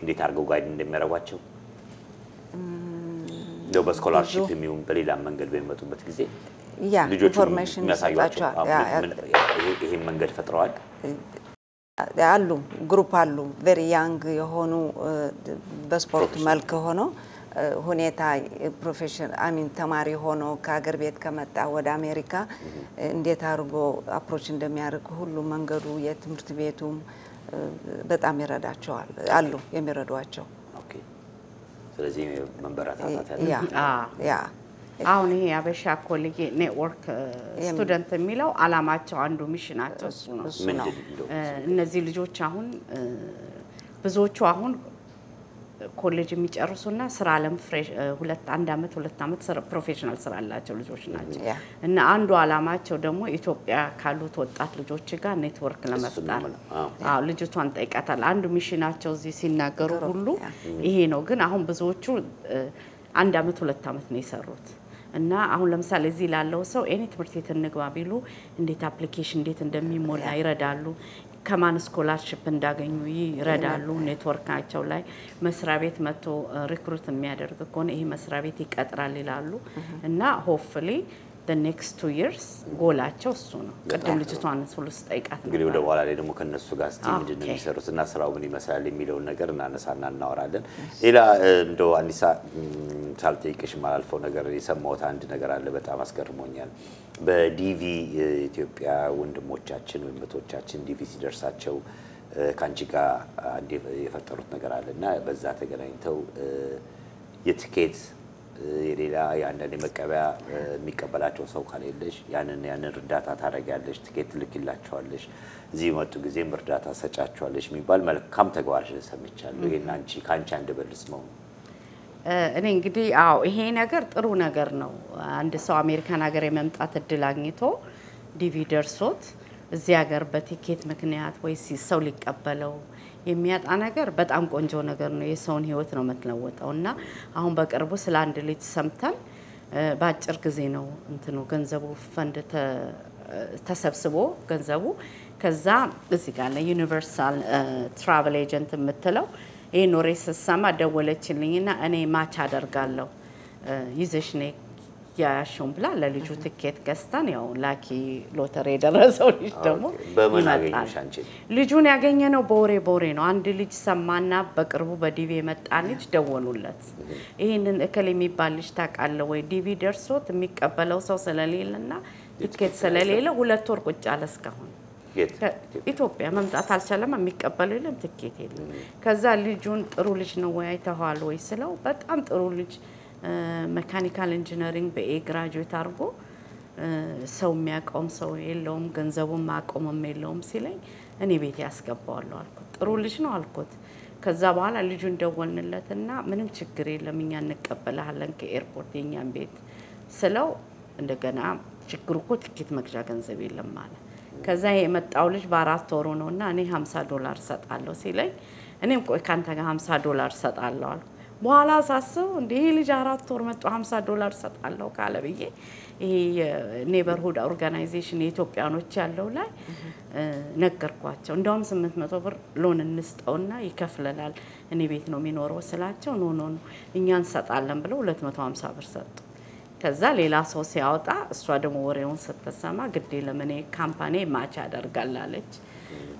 እንዴት አድርገው ጋይድ እንደሚያረጓቸው ነው በስኮላርሺፕ የሚሆን በሌላ መንገድ በሚመጡበት ጊዜ ያ ልጆቹ ኢንፎርሜሽን የሚያሳዩአቸው ይሄ መንገድ ፈጥረዋል አሉ ግሩፕ አሉ very young የሆኑ በስፖርት መልክ ሆኖ ሁኔታ ፕሮፌሽናል አሚን ተማሪ ሆኖ ከሀገር ቤት ከመጣ ወደ አሜሪካ እንዴት አድርጎ አፕሮች እንደሚያደርግ ሁሉ መንገዱ የትምህርት ቤቱም በጣም ይረዳቸዋል አሉ የሚረዷቸው ኦኬ ስለዚህ መንበራታት ያ አሁን ይሄ አበሻ ኮሌጅ ኔትወርክ ስቱደንት የሚለው አላማቸው አንዱ ሚሽናቸው እሱ ነው እነዚህ ልጆች አሁን ብዙዎቹ አሁን ኮሌጅ የሚጨርሱና ስራ አለም ፍሬሽ አንድ አመት ፕሮፌሽናል ስራ አላቸው ልጆች ናቸው እና አንዱ አላማቸው ደግሞ ኢትዮጵያ ካሉት ወጣት ልጆች ጋር ኔትወርክ ለመፍጠር ልጅቷን ጠይቃታል አንዱ ሚሽናቸው እዚህ ሲናገሩ ሁሉ ይሄ ነው ግን አሁን ብዙዎቹ አንድ አመት 2 አመት ነው የሰሩት እና አሁን ለምሳሌ እዚህ ላለው ሰው ኤኒ ትምህርት ቤት እንግባ ቢሉ እንዴት አፕሊኬሽን እንዴት እንደሚሞላ ይረዳሉ ከማን ስኮላርሺፕ እንዳገኙ ይረዳሉ ኔትወርካቸው ላይ መስሪያ ቤት መጥቶ ሪክሩት የሚያደርግ ከሆነ ይሄ መስሪያ ቤት ይቀጥራል ይላሉ እና ሆፕፉሊ the next 2 years ጎላቸው እሱ ነው ቀደም ልጅቷን ሁሉ ስጠይቃት እንግዲህ ወደ በኋላ ላይ ደግሞ ከነሱ ጋር እስቲ ምንድነው የሚሰሩትና ስራው ምን ይመስላል የሚለው ነገር እናነሳና እናወራለን ሌላ እንደው አኒሳ ሳልጠይቅሽ ማላልፈው ነገር የሰማሁት አንድ ነገር አለ በጣም አስገርሞኛል በዲቪ ኢትዮጵያ ወንድሞቻችን ወንበቶቻችን ዲቪ ሲደርሳቸው ካንቺ ጋር አንዴ የፈጠሩት ነገር አለና በዛ ተገናኝተው የቲኬት የሌላ ያንደን መቀበያ የሚቀበላቸው ሰው ካለልሽ ያንን እርዳታ ታረጋለሽ ቲኬት ልክላቸዋለሽ እዚህ መጡ ጊዜም እርዳታ ሰጫቸዋለሽ የሚባል መልካም ተግባርሽ ሰምቻለሁ ይሄን አንቺ ካንቺ አንደበልስ ነው እኔ እንግዲህ ይሄ ነገር ጥሩ ነገር ነው አንድ ሰው አሜሪካን ሀገር የመምጣት እድል አግኝቶ ዲቪ ደርሶት እዚህ ሀገር በቲኬት ምክንያት ወይስ ሰው ሊቀበለው የሚያጣ ነገር በጣም ቆንጆ ነገር ነው የሰውን ህይወት ነው መትለወጣውና አሁን በቅርቡ ስለ አንድ ልጅ ሰምተን በአጭር ጊዜ ነው እንትኑ ገንዘቡ ፈንድ ተሰብስቦ ገንዘቡ ከዛ እዚህ ጋር ለዩኒቨርሳል ትራቨል ኤጀንት የምትለው ይሄ ኖሬስ ሰማ ደወለችልኝና እኔ ማች አደርጋለሁ ይዘሽ ነይ ያሽም ብላ ለልጁ ትኬት ገዝተን ያው ላኪ ሎተሪ ደረሰው ልጅ ደግሞ በምን አገኘሽ አንቺ ልጁን ያገኘነው ቦሬ ነው አንድ ልጅ ሰማና በቅርቡ በዲቪ የመጣ ልጅ ደወሉለት ይሄንን እከለ የሚባል ልጅ ታቃለ ወይ ዲቪ ደርሶት የሚቀበለው ሰው ስለሌለና ትኬት ስለሌለ 2 ወር ቁጭ አለ እስካሁን ኢትዮጵያ መምጣት አልቻለም የሚቀበለው የለም ትኬት የለም ከዛ ልጁን ጥሩ ልጅ ነው ወይ አይተዋል ወይ ስለው በጣም ጥሩ ልጅ ሜካኒካል ኢንጂነሪንግ በኤ ግራጁዌት አድርጎ ሰው የሚያቆም ሰው የለውም ገንዘቡን ማቆምም የለውም ሲለኝ እኔ ቤት ያስገባዋለሁ አልኩት ጥሩ ልጅ ነው አልኩት ከዛ በኋላ ልጁን ደወልንለትና ምንም ችግር የለም እኛ እንቀበላለን ከኤርፖርት የኛን ቤት ስለው እንደገና ችግሩ እኮ ትኬት መግዣ ገንዘብ የለም ማለት ከዛ የመጣው ልጅ በ4 ወሩ ነውና እኔ $50 ሰጣለሁ ሲለኝ እኔም ቆይ ካንተ ጋር $50 ሰጣለሁ አልኩ በኋላ ሳስብ እንዴ ልጅ 4 ወር መጥቶ $50 ሰጣለሁ ካለ ብዬ ይሄ ኔበርሁድ ኦርጋናይዜሽን የኢትዮጵያኖች ያለው ላይ ነገርኳቸው እንደውም 800 ብር ሎን እንስጠውና ይከፍለናል እኔ ቤት ነው የሚኖረው ስላቸው ኖ እኛን ሰጣለን ብለው 250 ብር ሰጡ ከዛ ሌላ ሰው ሲያወጣ እሷ ደግሞ ወሬውን ስትሰማ ግዴ ለምን ካምፓኒ ማች ያደርጋላለች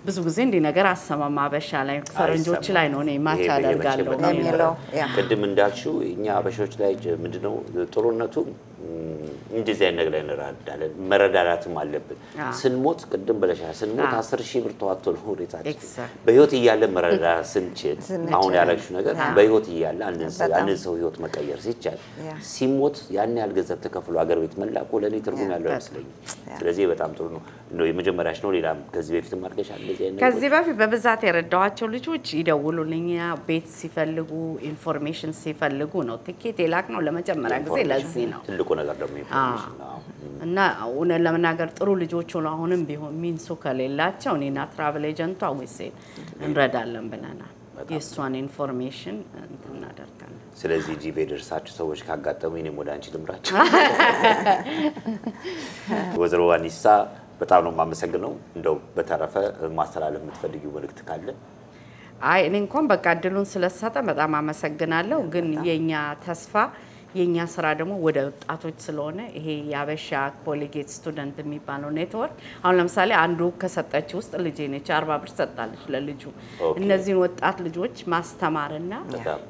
ብዙ ጊዜ እንዲ ነገር አሰማማ አበሻ ላይ ፈረንጆች ላይ ነው እኔ ማች ያደርጋለሁ የሚለው ቅድም እንዳልሽው እኛ አበሾች ላይ ምንድነው ጥሩነቱ እንደዚህ አይነት ነገር እንራዳለን መረዳዳትም አለብን ስንሞት ቅድም ብለሻል ስንሞት 10000 ብር ተዋጥቶ ነው ሬታችን በህይወት ይያለ መረዳዳት ስንችል አሁን ያላችሁ ነገር በህይወት ይያለ አንድ ሰው ህይወት መቀየር ሲቻል ሲሞት ያን ያህል ገንዘብ ተከፍሎ ሀገር ቤት መላኩ ለኔ ትርጉም ያለው አይመስለኝም ስለዚህ በጣም ጥሩ ነው የመጀመሪያሽ ነው ሌላ ከዚህ በፊት ማርገሻል እንደዚህ አይነት ከዚህ በፊት በብዛት የረዳዋቸው ልጆች ይደውሉልኝ ቤት ሲፈልጉ ኢንፎርሜሽን ሲፈልጉ ነው ትኬት የላክ ነው ለመጀመሪያ ጊዜ ለዚህ ነው ትልቁ ነገር ደግሞ ኢንፎርሜሽን ነው እና ለመናገር ጥሩ ልጆች ነው አሁንም ቢሆን ሚንሱ ከሌላቸው እኔና ትራቨል ኤጀንቷ ወይስ እንረዳለን ብለናል የሷን ኢንፎርሜሽን እናደርጋለን ስለዚህ ዲቪ ደርሳችሁ ሰዎች ካጋጠሙኝ እኔም ወደ አንቺ ልምራችሁ ወዘሮ አኒሳ በጣም ነው ማመሰግነው እንደው በተረፈ ማስተላለፍ የምትፈልጊው መልእክት ካለ አይ እኔ እንኳን በቃ እድሉን ስለሰጠ በጣም አመሰግናለሁ ግን የኛ ተስፋ የኛ ስራ ደግሞ ወደ ወጣቶች ስለሆነ ይሄ ያበሻ ኮሌጅ ስቱደንት የሚባለው ኔትወርክ አሁን ለምሳሌ አንዱ ከሰጠች ውስጥ ልጅ ነች 40 ብር ሰጣለች ለልጁ እነዚህን ወጣት ልጆች ማስተማርና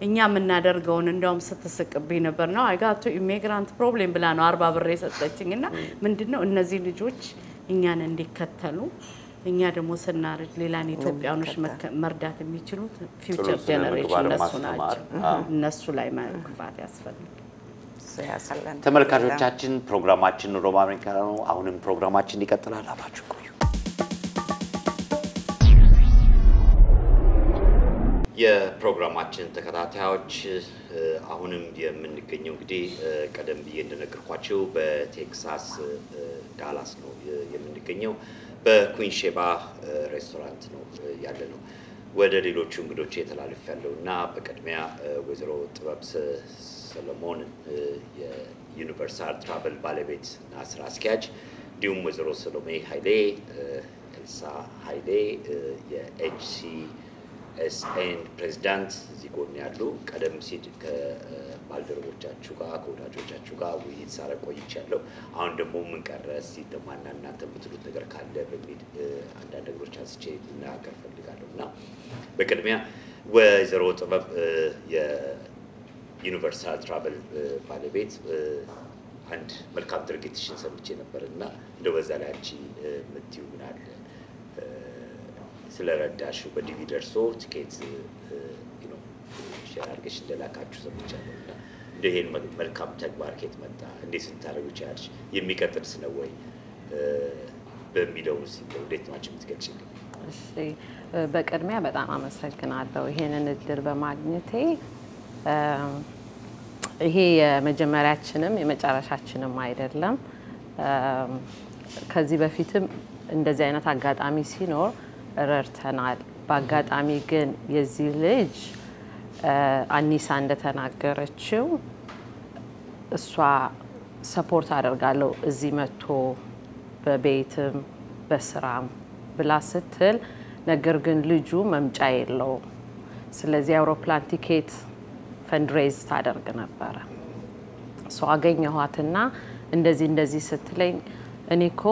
እኛ የምናደርገውን እንደውም ስትስቅብኝ ነበር ነው አይ ጋት ቱ ኢሚግራንት ፕሮብሌም ብላ ነው 40 ብር የሰጠችኝና ምንድነው እነዚህ ልጆች እኛን እንዲከተሉ እኛ ደግሞ ስናርጅ ሌላን ኢትዮጵያኖች መርዳት የሚችሉት ፊውቸር ጀነሬሽን እነሱ ላይ ማግባት ያስፈልጋል ተመልካቾቻችን ፕሮግራማችን ሮብ አሜሪካ ነው አሁንም ፕሮግራማችን ይቀጥላል አባችሁ ቆዩ የፕሮግራማችን ተከታታዮች አሁንም የምንገኘው እንግዲህ ቀደም ብዬ እንደነገርኳችሁ በቴክሳስ ዳላስ ነው የምንገኘው በኩዊን ሼባ ሬስቶራንት ነው ያለነው ወደ ሌሎቹ እንግዶች የተላልፍ ያለውና በቀድሚያ ወይዘሮ ጥበብ ሰለሞን የዩኒቨርሳል ትራቨል ባለቤት እና ስራ አስኪያጅ እንዲሁም ወይዘሮ ሰሎሜ ኃይሌ ኤልሳ ኃይሌ የኤችሲኤስኤን ፕሬዝዳንት እዚህ ጎን ያሉ ቀደም ሲል ከባልደረቦቻችሁ ጋር ከወዳጆቻችሁ ጋር ውይይት ሳረግ ቆይቻለሁ አሁን ደግሞ ምን ቀረ እስቲ ተማና እናንተ የምትሉት ነገር ካለ በሚል አንዳንድ ነገሮች አንስቼ ልናገር ፈልጋለሁና በቅድሚያ ወይዘሮ ጥበብ የዩኒቨርሳል ትራቨል ባለቤት አንድ መልካም ድርጊትሽን ሰምቼ ነበርና እንደው በዛ ላይ አንቺ ምትዩ ምን አለ ስለረዳሽው በዲቪ ደርሶ ቲኬት ሼር አድርገሽ እንደላካችሁ ሰምቻለሁና እንደሄን መልካም ተግባር ከየት መጣ እንዴት ስታደርጉ ቻልሽ የሚቀጥልስ ነው ወይ በሚለው ሲለው እንዴት ናችሁ የምትገልጪልኝ እሺ በቅድሚያ በጣም አመሰግናለሁ ይሄንን እድል በማግኘቴ ይሄ የመጀመሪያችንም የመጨረሻችንም አይደለም ከዚህ በፊትም እንደዚህ አይነት አጋጣሚ ሲኖር ረድተናል በአጋጣሚ ግን የዚህ ልጅ አኒሳ እንደተናገረችው እሷ ሰፖርት አደርጋለሁ እዚህ መጥቶ በቤትም በስራም ብላ ስትል ነገር ግን ልጁ መምጫ የለው ስለዚህ አውሮፕላን ቲኬት ፈንድሬዝ ታደርግ ነበር ሶ አገኘኋትና እንደዚህ ስትለኝ እኔኮ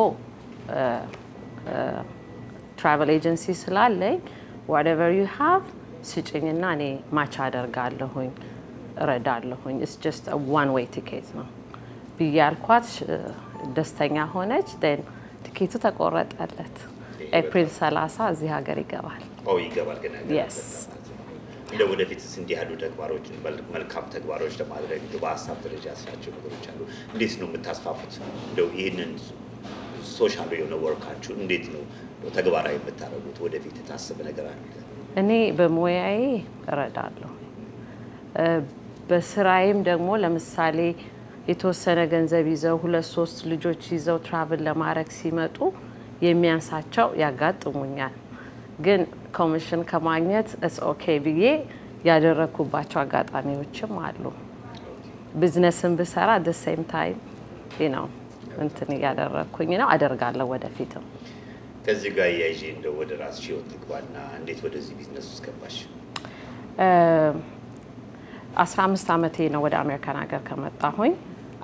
ትራቨል ኤጀንሲ ስላለኝ whatever you have ስጭኝና እኔ ማች አደርጋለሁኝ እረዳለሁኝ it's just a one way ticket ነው ቢያልኳት ደስተኛ ሆነች then ቲኬቱ ተቆረጠለት ኤፕሪል 30 እዚህ ሀገር ይገባል ይገባል ገና yes እንደው ወደፊትስ እንዲህ ያሉ ተግባሮችን መልካም ተግባሮች ለማድረግ በሀሳብ ደረጃ ያስራቸው ነገሮች አሉ እንዴት ነው የምታስፋፉት እንደው ይሄንን ሶሻል የሆነ ወርካችሁ እንዴት ነው ተግባራዊ የምታደርጉት ወደፊት የታሰበ ነገር አለ እኔ በሞያዬ እረዳለሁ በስራዬም ደግሞ ለምሳሌ የተወሰነ ገንዘብ ይዘው 2-3 ልጆች ይዘው ትራቭል ለማድረግ ሲመጡ የሚያንሳቸው ያጋጥሙኛል ግን ኮሚሽን ከማግኘት it's okay ብዬ ያደረኩባቸው አጋጣሚዎችም አሉ ቢዝነስን ብሰራ at the same time እንትን ያደረኩኝ ነው አደርጋለሁ ወደፊትም ከዚህ ጋር ያይዤ እንደው ወደ ራስሽ ህይወት ልግባና እንዴት ወደዚህ ቢዝነስ ውስጥ ገባሽ 15 አመቴ ነው ወደ አሜሪካን ሀገር ከመጣሁኝ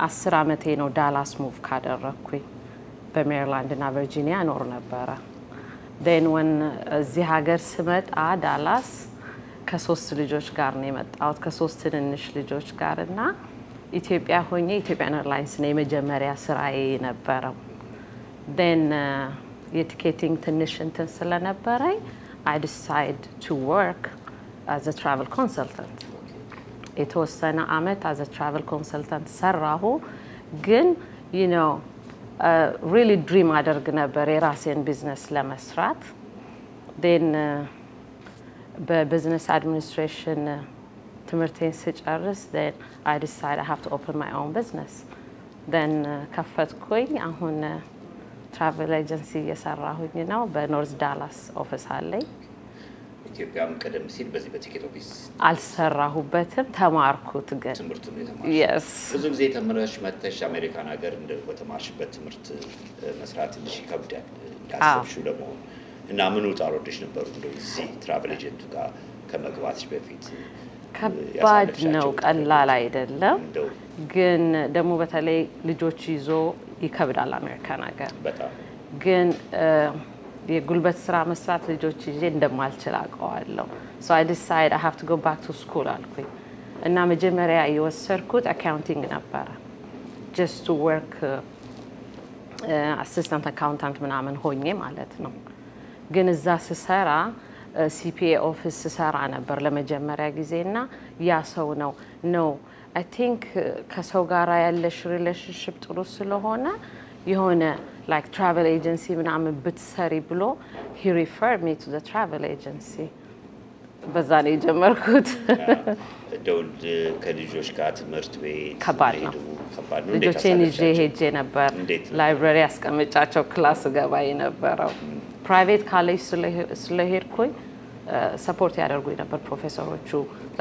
10 አመቴ ነው ዳላስ ሙቭ ካደረኩኝ በሜሪላንድ እና ቨርጂኒያ ኖር ነበር then when እዚህ ሀገር ስመጣ ዳላስ ከ3 ልጆች ጋር ነው የመጣሁት ከ3 ትንንሽ ልጆች ጋርና ኢትዮጵያ ሆኜ ኢትዮጵያን ኤርላይንስ ነው የመጀመሪያ ስራዬ ነበረው then የቲኬቲንግ ትንሽ እንትን ስለነበረኝ I decided to work as a travel consultant የተወሰነ አመት as a travel consultant ሰራሁ ግን really dream አደርግ ነበር የራሴን ቢዝነስ ለመስራት then በቢዝነስ አድሚኒስትሬሽን ትምህርቴን ስጨርስ then I decided I have to open my own business then ከፈትኩኝ አሁን travel agency እየሰራሁኝ ነው በኖርዝ ዳላስ ኦፊስ አለኝ ኢትዮጵያም ቀደም ሲል በዚህ በቲኬት ኦፊስ አልሰራሁበትም ተማርኩት ግን ትምህርቱን የተማርኩት yes ብዙ ጊዜ ተመረሽ መተሽ አሜሪካን ሀገር እንደ በተማርሽበት ትምህርት መስራት ትንሽ ይከብዳል እንዳሰብሽው ደግሞ እና ምን ውጣሮች ነበሩ እንደው እዚህ ትራቨል ኤጀንቱ ጋር ከመግባትሽ በፊት ከባድ ነው ቀላል አይደለም ግን ደግሞ በተለይ ልጆች ይዞ ይከብዳል አሜሪካን ሀገር በጣም ግን የጉልበት ስራ መስራት ልጆች ይዤ እንደማልችል አውቀዋለሁ so I decided I have to go back to school አልኩኝ እና መጀመሪያ የወሰድኩት አካውንቲንግ ነበር just to work assistant accountant ምናምን ሆኜ ማለት ነው ግን እዛ ስሰራ CPA ኦፊስ ስሰራ ነበር ለመጀመሪያ ጊዜና ያ ሰው ነው I think ከሰው ጋር ያለሽ ሪሌሽንሺፕ ጥሩ ስለሆነ የሆነ like travel agency ምናምን ብትሰሪ ብሎ he referred me to the travel agency በዛ ነው የጀመርኩት ደውል ከልጆች ጋር ትምህርት ቤት ከባድ ነው ልጆቼን ይዤ ሄጄ ነበር ላይብራሪ አስቀምጫቸው ክላስ ገባይ ነበረው ፕራይቬት ካሌጅ ስለሄድኩኝ ሰፖርት ያደርጉኝ ነበር ፕሮፌሰሮቹ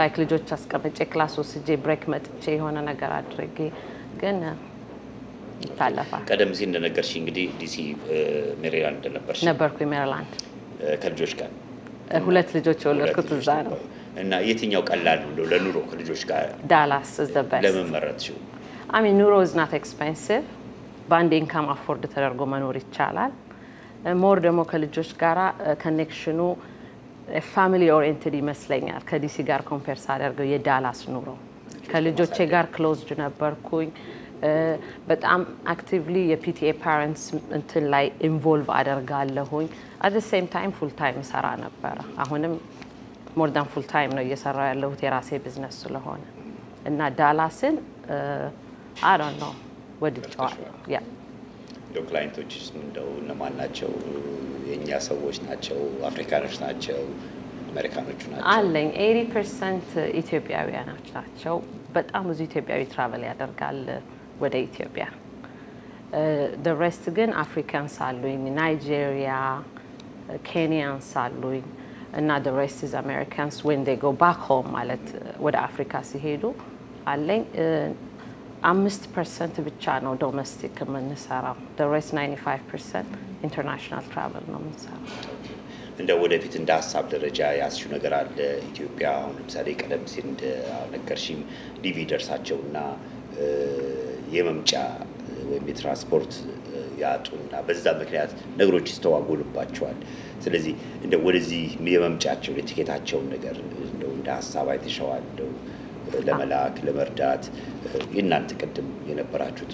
ላይክ ልጆች አስቀምጬ ክላስ ወስጄ ብሬክ መጥቼ የሆነ ነገር አድርጌ ግን ታላፋ ቀደም ሲል እንደነገርሽ እንግዲህ ዲሲ ሜሪላንድ ነበርኩኝ ሜሪላንድ ከልጆች ጋር ሁለት ልጆች ወለድኩት እዛ ነው እና የትኛው ቀላል ነው ለኑሮ ከልጆች ጋር ዳላስ is the best ለምን መረጥሽው I mean ኑሮ is not expensive ባንድ ኢንካም አፎርድ ተደርጎ መኖር ይቻላል ሞር ደግሞ ከልጆች ጋራ ኮኔክሽኑ ፋሚሊ ኦሪየንትድ ይመስለኛል ከዲሲ ጋር ኮምፔር ሳደርገው የዳላስ ኑሮ ከልጆቼ ጋር ክሎዝድ ነበርኩኝ በጣም አክቲቭሊ የፒቲኤ ፓረንትስ እንትን ላይ ኢንቮልቭ አደርጋለሁኝ at the same time full time ሰራ ነበር አሁንም more than full time ነው እየሰራው ያለሁት የራሴ ቢዝነስ ስለሆነ እና ዳላስን I don't know ወድጄዋለሁ ያ ክላይንቶችስ እንደው እነማን ናቸው የኛ ሰዎች ናቸው አፍሪካኖች ናቸው አሜሪካኖች ናቸው አለኝ 80% ኢትዮጵያውያን ናቸው በጣም ብዙ ኢትዮጵያዊ ትራቨል ያደርጋል ወደ ኢትዮጵያ the rest ግን አፍሪካንስ አሉኝ ናይጄሪያ ኬንያንስ አሉኝ እና the rest is Americans when they go back home ማለት ወደ አፍሪካ ሲሄዱ አለኝ 5% ብቻ ነው ዶሜስቲክ የምንሰራው the rest 95% international travel ነው የምንሰራው እንደ ወደፊት እንደ ሐሳብ ደረጃ ያስዩ ነገር አለ ኢትዮጵያ አሁን ለምሳሌ ቀደም ሲል እንደ ነገርሽም ዲቪ ደርሳቸውና የመምጫ ወይም የትራንስፖርት ያጡና በዛ ምክንያት ነገሮች ይስተዋጎሉባቸዋል ስለዚህ እንደ ወደዚህ የመምጫቸው የቲኬታቸው ነገር እንደው እንደ ሐሳብ አይተሻዋል እንደው ለመላክ ለመርዳት እናንተ ቀደም የነበራችሁት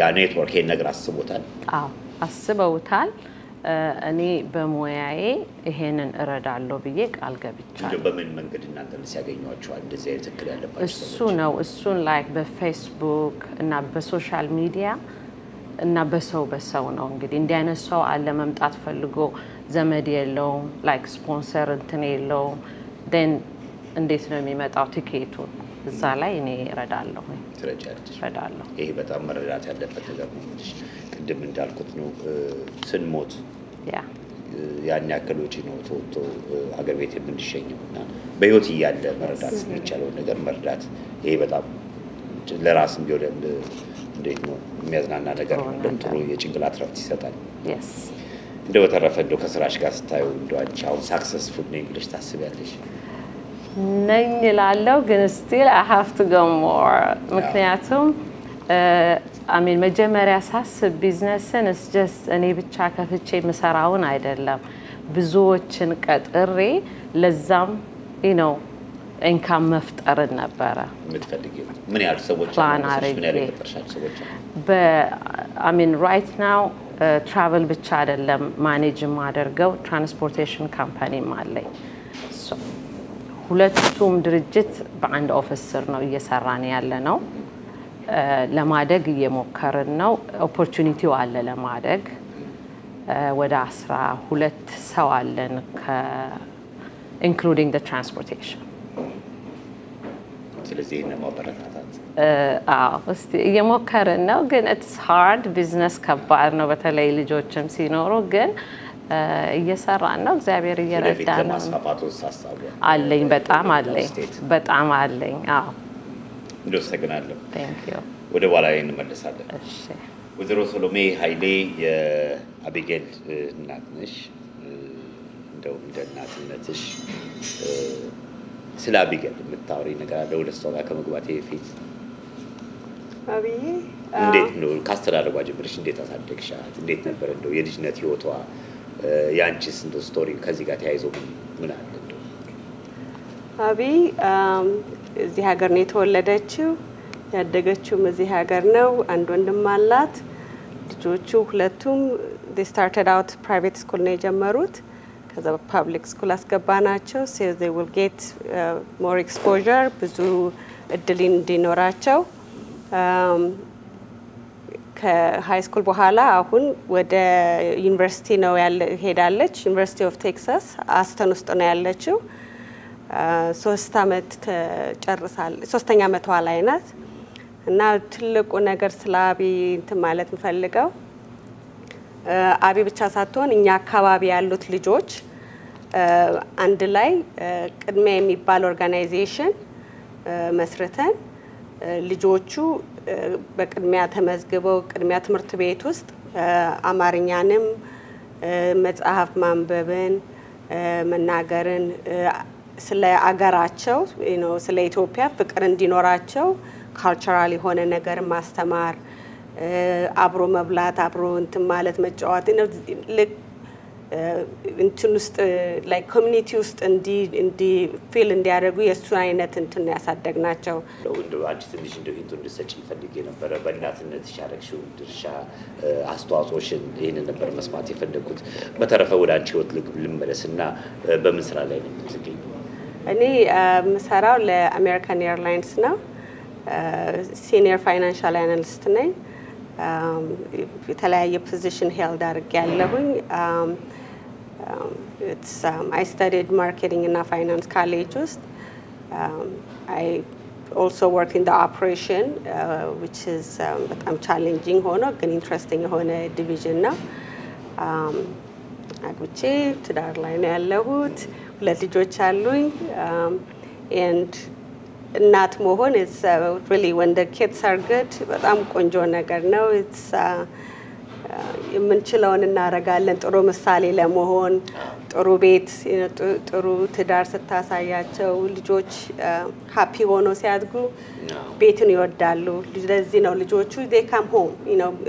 ያ ኔትወርክ ይሄን ነገር አስቦታል አዎ አስበውታል እኔ በሞያዬ ይሄንን እረዳለሁ ብዬ ቃል ገብቻለሁ በምን መንገድ እናንተ ሲያገኙዋቸዋል እንደዚህ አይነት ትክክል ያለባችሁ እሱን ላይክ በፌስቡክ እና በሶሻል ሚዲያ እና በሰው ነው እንግዲህ እንዲህ አይነት ሰው አለ መምጣት ፈልጎ ዘመድ የለውም ላይክ ስፖንሰር እንትን የለውም then እንዴት ነው የሚመጣው ቲኬቱን እዛ ላይ እኔ እረዳለሁ እረዳለሁ ይሄ በጣም መረዳት ያለበት ነገር ነው ቅድም እንዳልኩት ነው ስንሞት ያን ያክል ወጪ ነው ተወጥቶ ሀገር ቤት የምንሸኘውና በህይወት እያለ መረዳት የሚቻለው ነገር መረዳት ይሄ በጣም ለራስም ቢሆን እንዴት ነው የሚያዝናና ነገር ነው ጥሩ የጭንቅላት ረፍት ይሰጣል እንደው በተረፈ እንደው ከስራሽ ጋር ስታዩ እንደው አንቺ አሁን ሳክሰስፉል ነኝ ብለሽ ታስቢያለሽ ነኝ እላለሁ ግን still I have to go more ምክንያቱም I mean መጀመሪያ ሳስብ ቢዝነስን is just እኔ ብቻ ከፍቼ መስራውን አይደለም ብዙዎችን ቀጥሬ ለዛም you know ኢንካም መፍጠር ነበር የምትፈልጊው ምን ያህል ሰዎች ምን ያህል ቀጥረሻል ሰዎች I mean right now travel ብቻ አይደለም ማኔጅ ማደርገው ትራንስፖርቴሽን ካምፓኒም አለኝ ሁለቱም ድርጅት በአንድ ኦፊስ ስር ነው እየሰራን ያለ ነው ለማደግ እየሞከርን ነው ኦፖርቹኒቲው አለ ለማደግ ወደ 12 ሰው አለን including the transportation ስለዚህ ነው ማበረታታት እስቲ እየሞከርን ነው ግን it's hard business ከባድ ነው በተለይ ልጆችም ሲኖሩ ግን እየሰራን ነው እግዚአብሔር እየረዳን ነው ለማስፋፋቱስ ሐሳቡ አለኝ በጣም አለኝ አዎ እንደሰግናለሁ thank you ወደ በኋላ እንመለሳለን እሺ ወይዘሮ ሰሎሜ ኃይሌ የአቢጌል እናት ነሽ እንደው እንደ እናትነትሽ ስለ አቢጌል የምታወሪ ነገር አለ ወደ እሷ ጋር ከመግባቴ በፊት? አብዬ እንዴት ነው ካስተዳደጓ ጀምረሽ እንዴት አሳደግሻት? እንዴት ነበር እንደው የልጅነት ህይወቷ ያንቺስ እንደው ስቶሪ ከዚህ ጋር ተያይዞ ምን አለ እንደው? አቢ እዚህ ሀገር ነው የተወለደችው ያደገችው እዚህ ሀገር ነው። አንድ ወንድም አላት። ልጆቹ ሁለቱም they started out private school ነው የጀመሩት። ከዛ ፐብሊክ ስኩል አስገባናቸው so they will get more exposure ብዙ እድል እንዲኖራቸው ከሃይ ስኩል በኋላ አሁን ወደ ዩኒቨርሲቲ ነው ሄዳለች። ዩኒቨርሲቲ ኦፍ ቴክሳስ አስተን ውስጥ ነው ያለችው። 3 አመት ተጨርሳለች። 3ኛ አመቷ ላይ ናት። እና ትልቁ ነገር ስለ አቢ እንትን ማለት እንፈልገው አቢ ብቻ ሳትሆን እኛ አካባቢ ያሉት ልጆች አንድ ላይ ቅድሚያ የሚባል ኦርጋናይዜሽን መስርተን ልጆቹ በቅድሚያ ተመዝግበው ቅድሚያ ትምህርት ቤት ውስጥ አማርኛንም መጽሐፍ ማንበብን መናገርን ስለ አገራቸው ስለ ኢትዮጵያ ፍቅር እንዲኖራቸው ካልቸራል የሆነ ነገር ማስተማር አብሮ መብላት አብሮ እንትን ማለት መጫወት እንትን ውስጥ ላይ ኮሚኒቲ ውስጥ እንዲ ፊል እንዲያደርጉ የሱ አይነት እንትን ያሳደግናቸው። እንደው አንቺ ትንሽ እንደው እንትን እንድትሰጪ ፈልጌ ነበር። በእናትነት ያደረግሽው ድርሻ አስተዋጽኦሽን ይሄን ነበር መስማት የፈለኩት። በተረፈ ወደ አንቺ ህይወት ልመለስና በምን ስራ ላይ ነው የምትገኘው? እኔ የምሰራው ለአሜሪካን ኤርላይንስ ነው። ሲኒየር ፋይናንሻል አናሊስት ነኝ። የተለያየ ፖዚሽን ሄልድ አድርጌያለሁኝ። I studied marketing in a finance college. I also work in the operation, which is challenging but interesting division now. አግብቼ ትዳር ላይ ነው ያለሁት። ሁለት ልጆች አሉኝ and እናት መሆን is really when the kids are good በጣም ቆንጆ ነገር ነው። it's የምንችለውን እናረጋለን ጥሩ ምሳሌ ለመሆን ጥሩ ቤት ጥሩ ትዳር ስታሳያቸው ልጆች ሃፒ ሆኖ ሲያድጉ ቤትን ይወዳሉ። ለዚህ ነው ልጆቹ they come home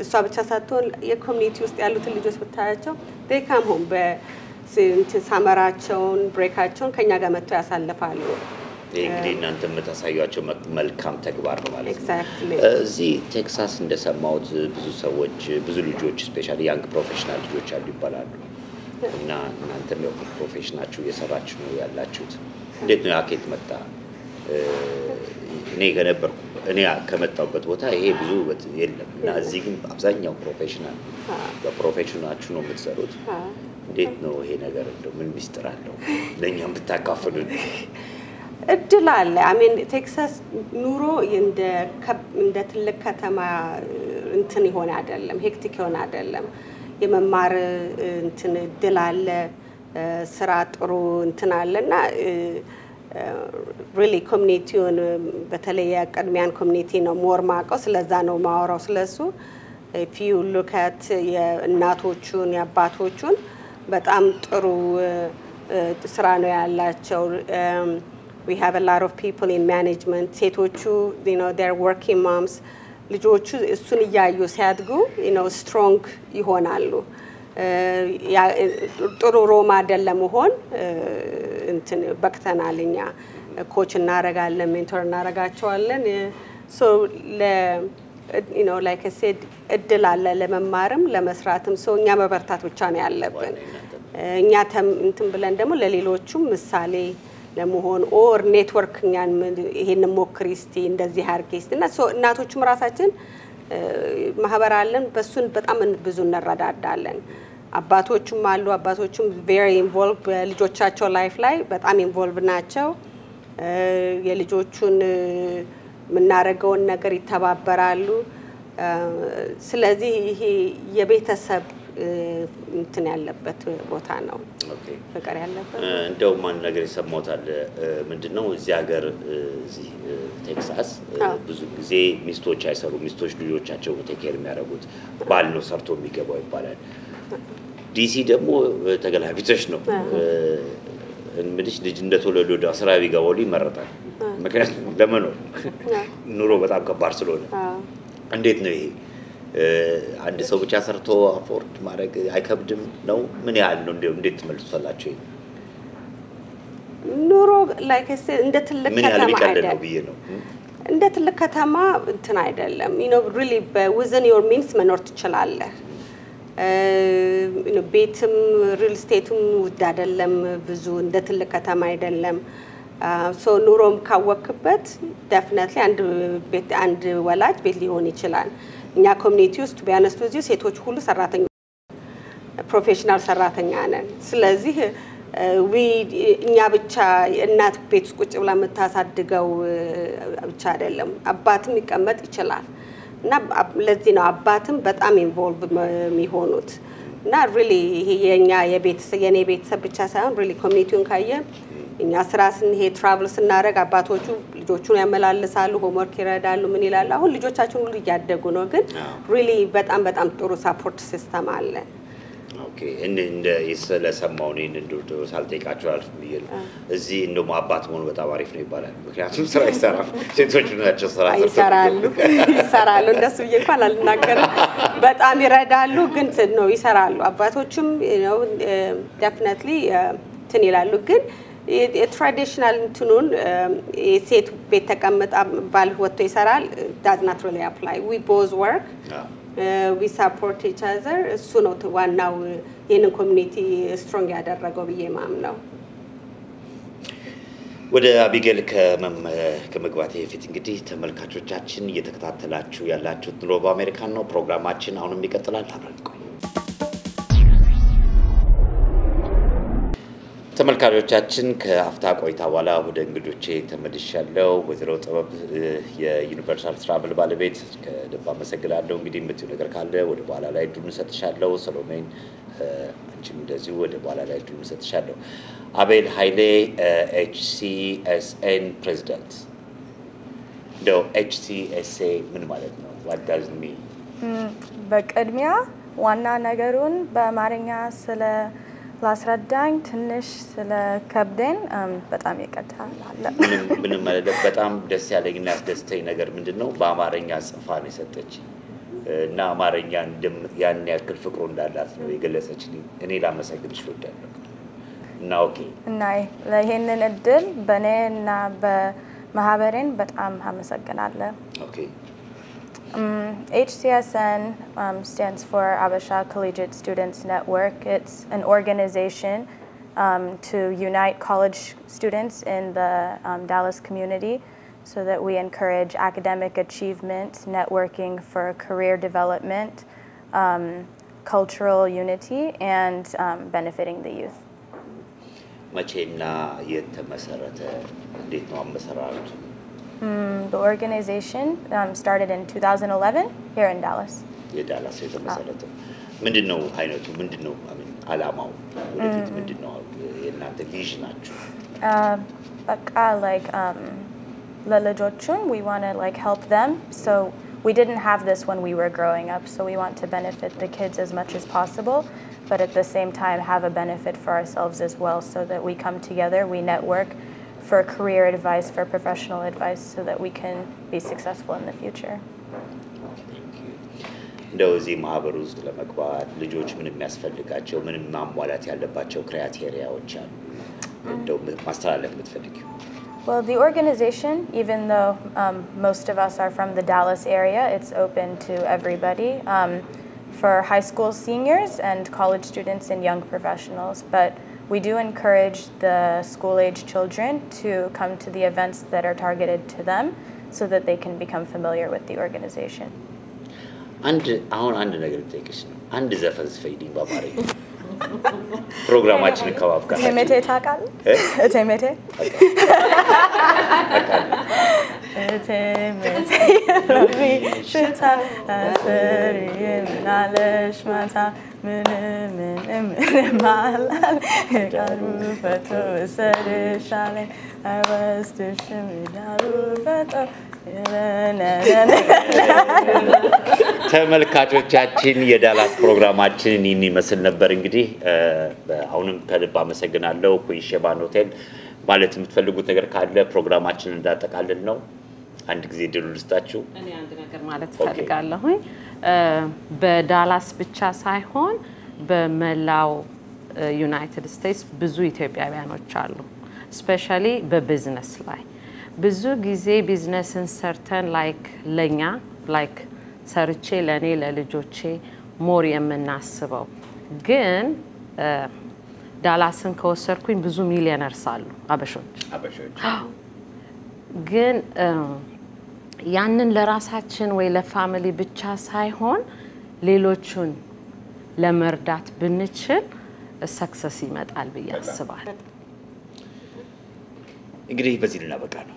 እሷ ብቻ ሳትሆን የኮሚኒቲ ውስጥ ያሉት ልጆች ብታያቸው they come home በሳመራቸውን ብሬካቸውን ከኛ ጋር መጥተው ያሳልፋሉ። እንግዲህ እናንተ የምታሳዩአቸው መልካም ተግባር ነው ማለት ነው። Exactly. እዚህ ቴክሳስ እንደሰማሁት ብዙ ሰዎች ብዙ ልጆች ስፔሻሊ ያንግ ፕሮፌሽናል ልጆች አሉ ይባላሉ እና እናንተም ያው ፕሮፌሽናችሁ እየሰራችሁ ነው ያላችሁት። እንዴት ነው ያኬት መጣ? እኔ ከመጣሁበት ቦታ ይሄ ብዙ የለም እና እዚህ ግን አብዛኛው ፕሮፌሽናል በፕሮፌሽናችሁ ነው የምትሰሩት። እንዴት ነው ይሄ ነገር እንደው ምን ሚስጥር አለው ለኛም ብታካፍሉን? እድል አለ። ቴክሳስ ኑሮ እንደ ትልቅ ከተማ እንትን ይሆን አይደለም፣ ሄክቲክ ይሆን አይደለም። የመማር እንትን እድል አለ፣ ስራ ጥሩ እንትን አለና really ኮሚኒቲውን በተለይ የቀድሚያን ኮሚኒቲ ነው ሞር ማቀው ስለዛ ነው ማወራው ስለሱ። if you look at የእናቶቹን የአባቶቹን በጣም ጥሩ ስራ ነው ያላቸው። We have a lot of people in management. ሴቶቹ they're working moms. ልጆቹ እሱን ያዩ ሲያድጉ strong ይሆናሉ። ጥሩ ሮማ አይደለም ሆን እንትን በክተናልኛ ኮች እናረጋለን ሜንቶር እናረጋቸዋለን። so like I said እድል አለ ለመማርም ለመስራትም እኛ መበርታት ብቻ ነው ያለብን። እኛ እንትን ብለን ደግሞ ለሌሎቹም ምሳሌ ለመሆን ኦር ኔትወርክኛን ይሄን ሞክሪስቲ እንደዚህ አርጌስቲ እና እናቶቹም ራሳችን ማህበር አለን በሱን በጣም ብዙ እንረዳዳለን። አባቶቹም አሉ አባቶቹም very involved በልጆቻቸው ላይፍ ላይ በጣም involved ናቸው። የልጆቹን ምናረጋውን ነገር ይተባበራሉ። ስለዚህ ይሄ የቤተሰብ እንትን ያለበት ቦታ ነው ፍቅር ያለበት እንደው ማን ነገር ይሰማውታል ምንድነው እዚህ ሀገር እዚህ ቴክሳስ ብዙ ጊዜ ሚስቶች አይሰሩ ሚስቶች ልጆቻቸው ቴኬር የሚያደርጉት ባል ነው ሰርቶ የሚገባው ይባላል ዲሲ ደግሞ ተገላቢጦሽ ነው እንግዲህ ልጅ እንደተወለዱ ወደ ስራ ቢገባው ይመረጣል ምክንያቱም ለመኖር ኑሮ በጣም ከባድ ስለሆነ እንዴት ነው ይሄ አንድ ሰው ብቻ ሰርቶ አፎርድ ማድረግ አይከብድም ነው ምን ያህል ነው እንዴት ትመልሱታላችሁ ኑሮ ላይክ እንደ ትልቅ ከተማ አይደለም ብዬ ነው እንደ ትልቅ ከተማ እንትን አይደለም you know really within your means መኖር ትችላለህ ቤትም ሪል ስቴትም ውድ አይደለም ብዙ እንደ ትልቅ ከተማ አይደለም ሶ ኑሮም ካወክበት definitely አንድ ወላጅ ቤት ሊሆን ይችላል እኛ ኮሚኒቲ ውስጥ ቢያነስቱ እዚህ ሴቶች ሁሉ ሰራተኛ ፕሮፌሽናል ሰራተኛ ነን ስለዚህ እኛ ብቻ እናት ቤት ቁጭ ብላ መታሳድገው ብቻ አይደለም አባትም ይቀመጥ ይችላል እና ለዚህ ነው አባትም በጣም ኢንቮልቭ የሚሆኑት እና really የኛ የኔ ቤተሰብ ብቻ ሳይሆን really ኮሚኒቲውን ካየ እኛ ስራ ስንሄድ ትራቭል ስናረግ አባቶቹ ልጆቹን ያመላልሳሉ ሆምወርክ ይረዳሉ ምን ይላል አሁን ልጆቻችን ሁሉ ያደጉ ነው ግን really በጣም ጥሩ ሰፖርት ሲስተም አለ ኦኬ እንደ ስለሰማው ነው እንደው ሳልጠይቃቸው አልፍ ብዬ እዚህ እንደው አባት ሆኖ በጣም አሪፍ ነው ይባላል ምክንያቱም ስራ ይሰራል ሴቶች ናቸው ስራ ይሰራሉ እንደሱ እንኳን አልናገርም በጣም ይረዳሉ ግን ነው ይሰራሉ አባቶችም ነው definitely ትን ይላሉ ግን የትራዲሽናል እንትኑን የሴት ቤት ተቀመጣ ባል ወጥቶ ይሰራል does not really apply we both work we support each other እሱ ነው ዋናው የኔን ኮሚኒቲ ስትሮንግ ያደረገው ብዬ ማምነው ወደ አቢጌል ከመግባቴ በፊት እንግዲህ ተመልካቾቻችን እየተከታተላችሁ ያላችሁት ኑሮ በአሜሪካን ነው ፕሮግራማችን አሁንም ይቀጥላል አብረን ቆዩ ተመልካቾቻችን ከአፍታ ቆይታ በኋላ ወደ እንግዶቼ ተመልሻለሁ ወይዘሮ ጥበብ የዩኒቨርሳል ትራቨል ባለቤት ከልብ አመሰግናለሁ እንግዲህ የምትዩ ነገር ካለ ወደ በኋላ ላይ እድሉን ሰጥሻለሁ ሰሎሜን አንቺም እንደዚሁ ወደ በኋላ ላይ እድሉን ሰጥሻለሁ አቤል ኃይሌ HCSN ፕሬዝዳንት ነው HCSA ምን ማለት ነው what does it mean በቅድሚያ ዋና ነገሩን በአማርኛ ስለ ላስረዳኝ ትንሽ ስለ ከብደን በጣም ይቀርታል ምን ማለት በጣም ደስ ያለኝና ያስደስተኝ ነገር ምንድነው በአማርኛ ጽፋ ነው የሰጠች እና አማርኛ ያን ያክል ፍቅሩ እንዳላት ነው የገለጸችልኝ እኔ ላመሰግንሽ እወዳለሁ እና ኦኬ እና ለይሄንን እድል በኔና በማህበሬን በጣም አመሰግናለሁ ኦኬ HCSN stands for Abasha Collegiate Students Network. It's an organization to unite college students in the Dallas community so that we encourage academic achievement, networking for career development, cultural unity, and benefiting the youth. መቼና የተመሰረተ እንዴት ነው አመሰራረቱ The organization started in 2011 here in Dallas. የዳላስ የተመሰረተው ምንድነው አይነቱ ምንድነው አላማው ወደፊት ምንድነው የእናንተ ቪዥናችሁ በቃ like ለልጆቹን we want to like help them so we didn't have this when we were growing up so we want to benefit the kids as much as possible but at the same time have a benefit for ourselves as well so that we come together we network for career advice, for professional advice, so that we can be successful in the future. እንደው እዚህ ማህበር ውስጥ ለመግባት ልጆች ምንም የሚያስፈልጋቸው ምንም ማሟላት ያለባቸው ክራይቴሪያዎች አሉ እንደው ማስተላለፍ የምትፈልጊው Well, the organization, even though most of us are from the Dallas area, it's open to everybody, for high school seniors and college students and young professionals. But we do encourage the school-age children to come to the events that are targeted to them so that they can become familiar with the organization. አሁን አንድ ነገር ልጠይቅሽ ነው አንድ ዘፈን ስፈይዲኝ በአማርኛ ፕሮግራማችንን ከማብቃት እቴሜቴ ታውቃለህ እቴሜቴ እቴሜቴ ሮቢ ሽታ አስሪ ምናለሽ ማታ malal garu fato sare shalen I was to shimmy garu fato ተመልካቾቻችን የዳላስ ፕሮግራማችን ይህን ይመስል ነበር እንግዲህ አሁንም ከልብ አመሰግናለሁ ኩዊን ሼባን ሆቴል ማለት የምትፈልጉት ነገር ካለ ፕሮግራማችንን እንዳጠቃልል ነው አንድ ጊዜ ድሉ ልስጣችሁ እኔ አንድ ነገር ማለት ፈልጋለሁኝ በዳላስ ብቻ ሳይሆን በመላው ዩናይትድ ስቴትስ ብዙ ኢትዮጵያውያኖች አሉ ስፔሻሊ በቢዝነስ ላይ ብዙ ጊዜ ቢዝነስን ሰርተን ላይክ ለኛ ላይክ ሰርቼ ለኔ ለልጆቼ ሞር የምናስበው ግን ዳላስን ከወሰርኩኝ ብዙ ሚሊዮነርስ አሉ አበሾች ግን ያንን ለራሳችን ወይ ለፋሚሊ ብቻ ሳይሆን ሌሎቹን ለመርዳት ብንችል ሰክሰስ ይመጣል ብዬ አስባለሁ እንግዲህ በዚህ ልናበቃ ነው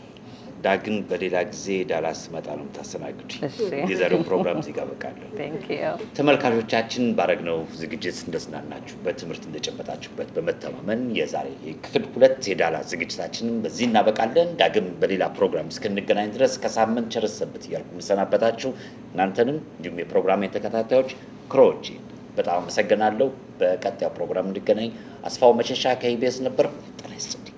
ዳግም በሌላ ጊዜ ዳላስ መጣ ነው ታሰናግዱ የዛሬው ፕሮግራም እዚህ ጋር በቃለሁ Thank you ተመልካቾቻችን ባረግነው ዝግጅት እንደስናናችሁበት ትምህርት እንደጨበጣችሁበት በመተማመን የዛሬ ክፍል 2 የዳላስ ዝግጅታችንን በዚህ እናበቃለን ዳግም በሌላ ፕሮግራም እስክንገናኝ ድረስ ከሳምንት ቸርሰበት ያልኩ መሰናበታችሁ እናንተንም እንዲሁም የፕሮግራም ተከታታዮች ክሮጂ በጣም አመሰግናለሁ በቀጣዩ ፕሮግራም እንገናኝ አስፋው መሸሻ ከኢቢኤስ ነበር ጤና ይስጥልኝ